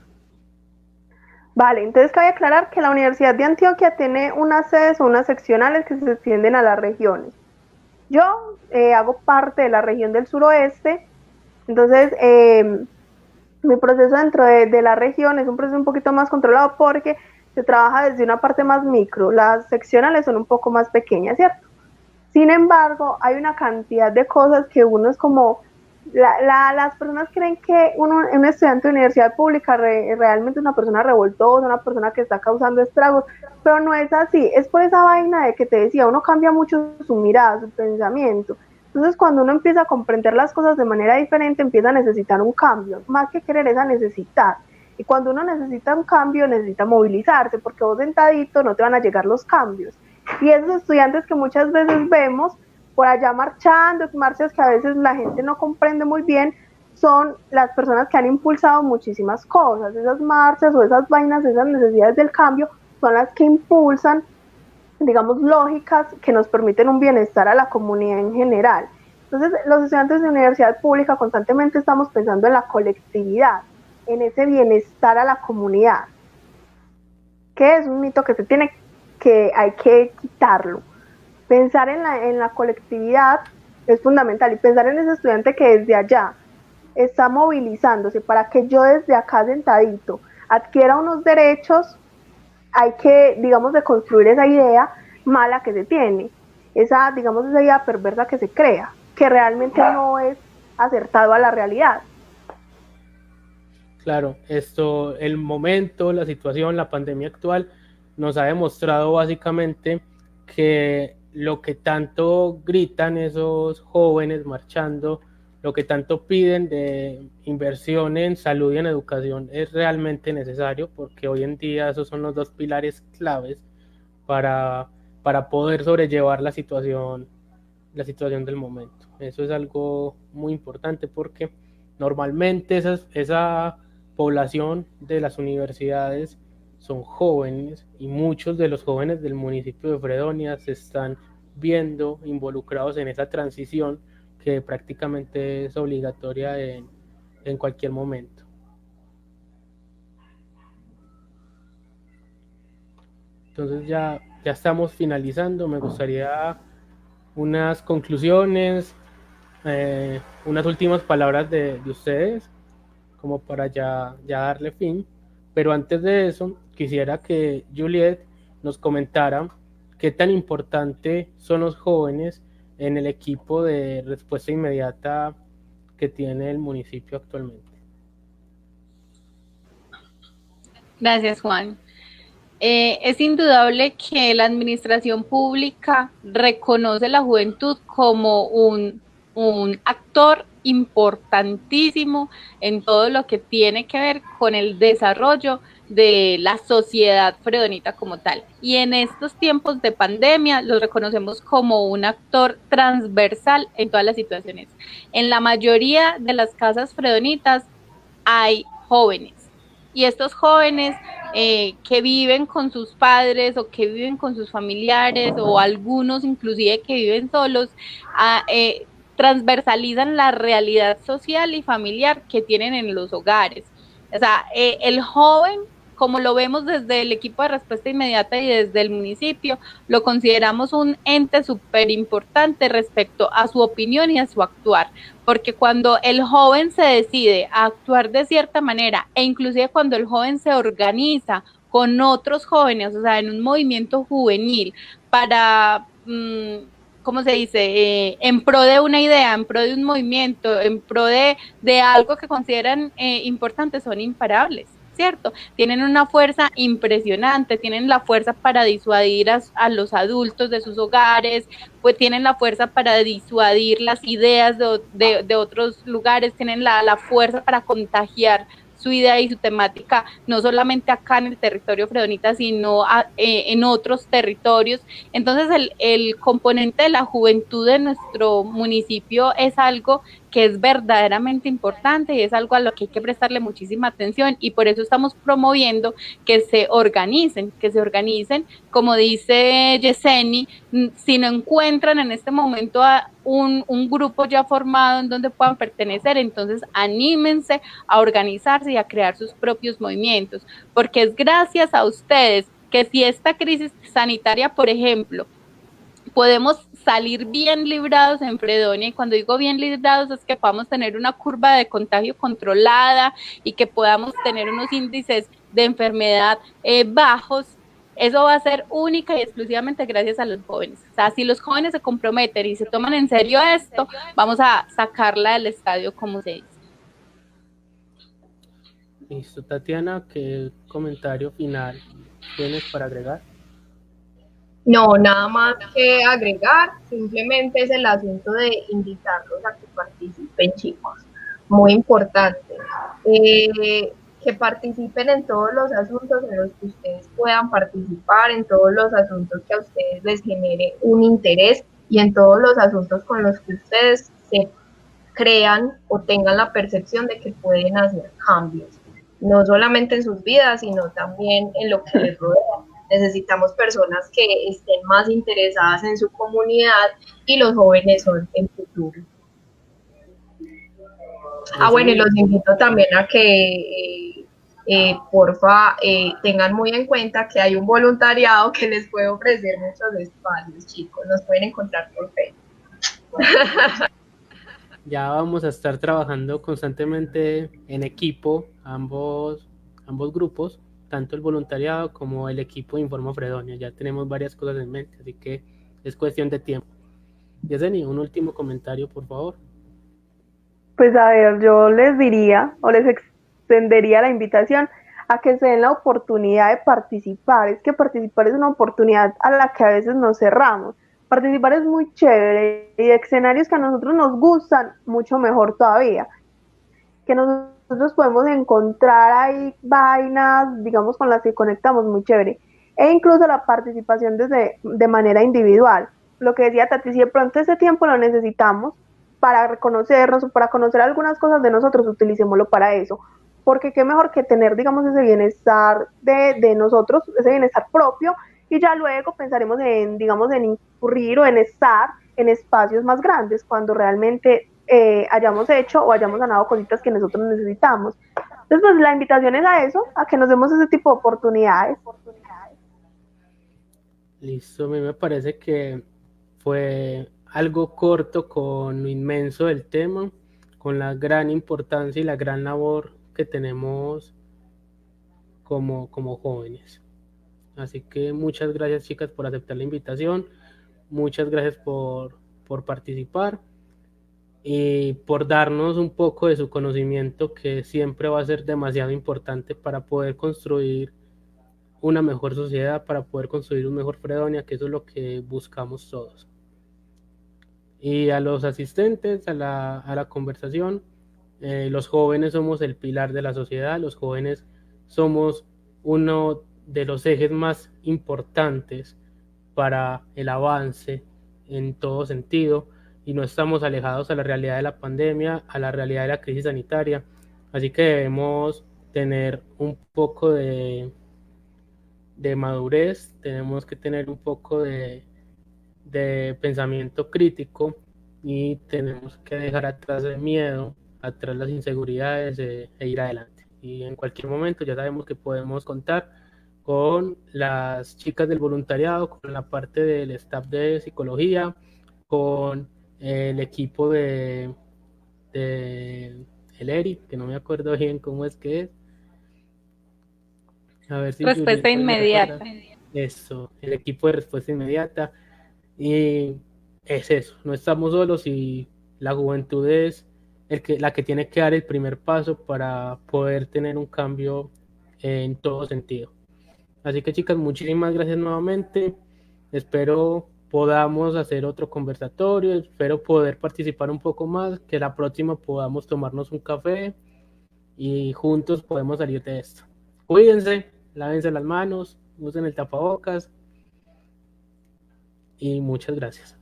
Vale, entonces cabe aclarar que la Universidad de Antioquia tiene unas sedes o unas seccionales que se extienden a las regiones. Yo hago parte de la región del suroeste, entonces mi proceso dentro de la región es un proceso un poquito más controlado porque se trabaja desde una parte más micro, las seccionales son un poco más pequeñas, ¿cierto? Sin embargo, hay una cantidad de cosas que uno es como, las personas creen que un estudiante de universidad pública realmente es una persona revoltosa, una persona que está causando estragos, pero no es así, es por esa vaina de que te decía, uno cambia mucho su mirada, su pensamiento. Entonces, cuando uno empieza a comprender las cosas de manera diferente, empieza a necesitar un cambio, más que querer es a necesitar. Y cuando uno necesita un cambio, necesita movilizarse, porque vos sentadito no te van a llegar los cambios. Y esos estudiantes que muchas veces vemos por allá marchando, marchas que a veces la gente no comprende muy bien, son las personas que han impulsado muchísimas cosas. Esas marchas o esas vainas, esas necesidades del cambio, son las que impulsan, digamos, lógicas que nos permiten un bienestar a la comunidad en general. Entonces, los estudiantes de universidad pública constantemente estamos pensando en la colectividad, en ese bienestar a la comunidad, que es un mito que hay que quitarlo. Pensar en la colectividad es fundamental y pensar en ese estudiante que desde allá está movilizándose para que yo desde acá sentadito adquiera unos derechos, hay que, digamos, deconstruir esa idea mala que se tiene, esa idea perversa que se crea, que realmente no es acertado a la realidad. Claro, el momento, la situación, la pandemia actual nos ha demostrado básicamente que lo que tanto gritan esos jóvenes marchando, lo que tanto piden de inversión en salud y en educación es realmente necesario, porque hoy en día esos son los dos pilares claves para poder sobrellevar la situación del momento. Eso es algo muy importante porque normalmente esa población de las universidades son jóvenes y muchos de los jóvenes del municipio de Fredonia se están viendo involucrados en esa transición que prácticamente es obligatoria en cualquier momento. Entonces ya estamos finalizando, me gustaría unas conclusiones, unas últimas palabras de ustedes, como para ya darle fin. Pero antes de eso, quisiera que Juliet nos comentara qué tan importante son los jóvenes en el equipo de respuesta inmediata que tiene el municipio actualmente. Gracias, Juan. Es indudable que la administración pública reconoce la juventud como un actor importantísimo en todo lo que tiene que ver con el desarrollo de la sociedad fredonita como tal. Y en estos tiempos de pandemia los reconocemos como un actor transversal en todas las situaciones. En la mayoría de las casas fredonitas hay jóvenes. Y estos jóvenes que viven con sus padres o que viven con sus familiares o algunos inclusive que viven solos, transversalizan la realidad social y familiar que tienen en los hogares. O sea, el joven, como lo vemos desde el equipo de respuesta inmediata y desde el municipio, lo consideramos un ente súper importante respecto a su opinión y a su actuar, porque cuando el joven se decide a actuar de cierta manera, e inclusive cuando el joven se organiza con otros jóvenes, o sea, en un movimiento juvenil para ¿cómo se dice? En pro de una idea, en pro de un movimiento, en pro de algo que consideran importante, son imparables, ¿cierto? Tienen una fuerza impresionante, tienen la fuerza para disuadir a los adultos de sus hogares, pues tienen la fuerza para disuadir las ideas de otros lugares, tienen la fuerza para contagiar su idea y su temática, no solamente acá en el territorio fredonita, sino en otros territorios. Entonces el componente de la juventud de nuestro municipio es algo que es verdaderamente importante y es algo a lo que hay que prestarle muchísima atención, y por eso estamos promoviendo que se organicen, como dice Yeseni, si no encuentran en este momento a un grupo ya formado en donde puedan pertenecer, entonces anímense a organizarse y a crear sus propios movimientos, porque es gracias a ustedes que si esta crisis sanitaria, por ejemplo, podemos salir bien librados en Fredonia, y cuando digo bien librados es que podamos tener una curva de contagio controlada y que podamos tener unos índices de enfermedad bajos. Eso va a ser única y exclusivamente gracias a los jóvenes. O sea, si los jóvenes se comprometen y se toman en serio esto, vamos a sacarla del estadio, como se dice. Listo, Tatiana, ¿qué comentario final tienes para agregar? No, nada más que agregar, simplemente es el asunto de invitarlos a que participen, chicos, muy importante, que participen en todos los asuntos en los que ustedes puedan participar, en todos los asuntos que a ustedes les genere un interés y en todos los asuntos con los que ustedes se crean o tengan la percepción de que pueden hacer cambios, no solamente en sus vidas, sino también en lo que les rodea. Necesitamos personas que estén más interesadas en su comunidad y los jóvenes son el futuro. Bueno, y los invito también a que porfa tengan muy en cuenta que hay un voluntariado que les puede ofrecer muchos espacios, chicos. Nos pueden encontrar por Facebook. Ya vamos a estar trabajando constantemente en equipo, ambos grupos, tanto el voluntariado como el equipo de Informa Fredonia. Ya tenemos varias cosas en mente, así que es cuestión de tiempo. Yeseni, un último comentario, por favor. Pues a ver, yo les diría o les extendería la invitación a que se den la oportunidad de participar. Es que participar es una oportunidad a la que a veces nos cerramos. Participar es muy chévere y de escenarios que a nosotros nos gustan, mucho mejor todavía. Que nosotros podemos encontrar ahí vainas, digamos, con las que conectamos, muy chévere. E incluso la participación de manera individual. Lo que decía Tati, si de pronto ese tiempo lo necesitamos para reconocernos o para conocer algunas cosas de nosotros, utilicémoslo para eso. Porque qué mejor que tener, digamos, ese bienestar de nosotros, ese bienestar propio, y ya luego pensaremos en, digamos, en incurrir o en estar en espacios más grandes cuando realmente hayamos hecho o hayamos ganado cositas que nosotros necesitamos. Entonces, pues la invitación es a eso, a que nos demos ese tipo de oportunidades. Listo, a mí me parece que fue algo corto con lo inmenso del tema, con la gran importancia y la gran labor que tenemos como jóvenes. Así que muchas gracias, chicas, por aceptar la invitación, muchas gracias por participar y por darnos un poco de su conocimiento, que siempre va a ser demasiado importante para poder construir una mejor sociedad, para poder construir un mejor Fredonia, que eso es lo que buscamos todos. Y a los asistentes a la conversación, los jóvenes somos el pilar de la sociedad, los jóvenes somos uno de los ejes más importantes para el avance en todo sentido, y no estamos alejados a la realidad de la pandemia, a la realidad de la crisis sanitaria, así que debemos tener un poco de madurez, tenemos que tener un poco de pensamiento crítico, y tenemos que dejar atrás el miedo, atrás las inseguridades, e ir adelante. Y en cualquier momento ya sabemos que podemos contar con las chicas del voluntariado, con la parte del staff de psicología, con el equipo de el ERI, que no me acuerdo bien cómo es que es. A ver si respuesta inmediata. Eso, el equipo de respuesta inmediata. Y es eso, no estamos solos y la juventud es la que tiene que dar el primer paso para poder tener un cambio en todo sentido. Así que chicas, muchísimas gracias nuevamente. Espero podamos hacer otro conversatorio, espero poder participar un poco más, que la próxima podamos tomarnos un café y juntos podemos salir de esto. Cuídense, lávense las manos, usen el tapabocas y muchas gracias.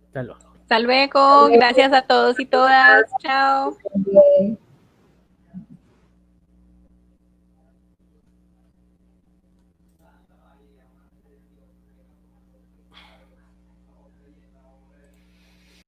Hasta luego. Hasta luego, gracias a todos y todas, chao. Bien.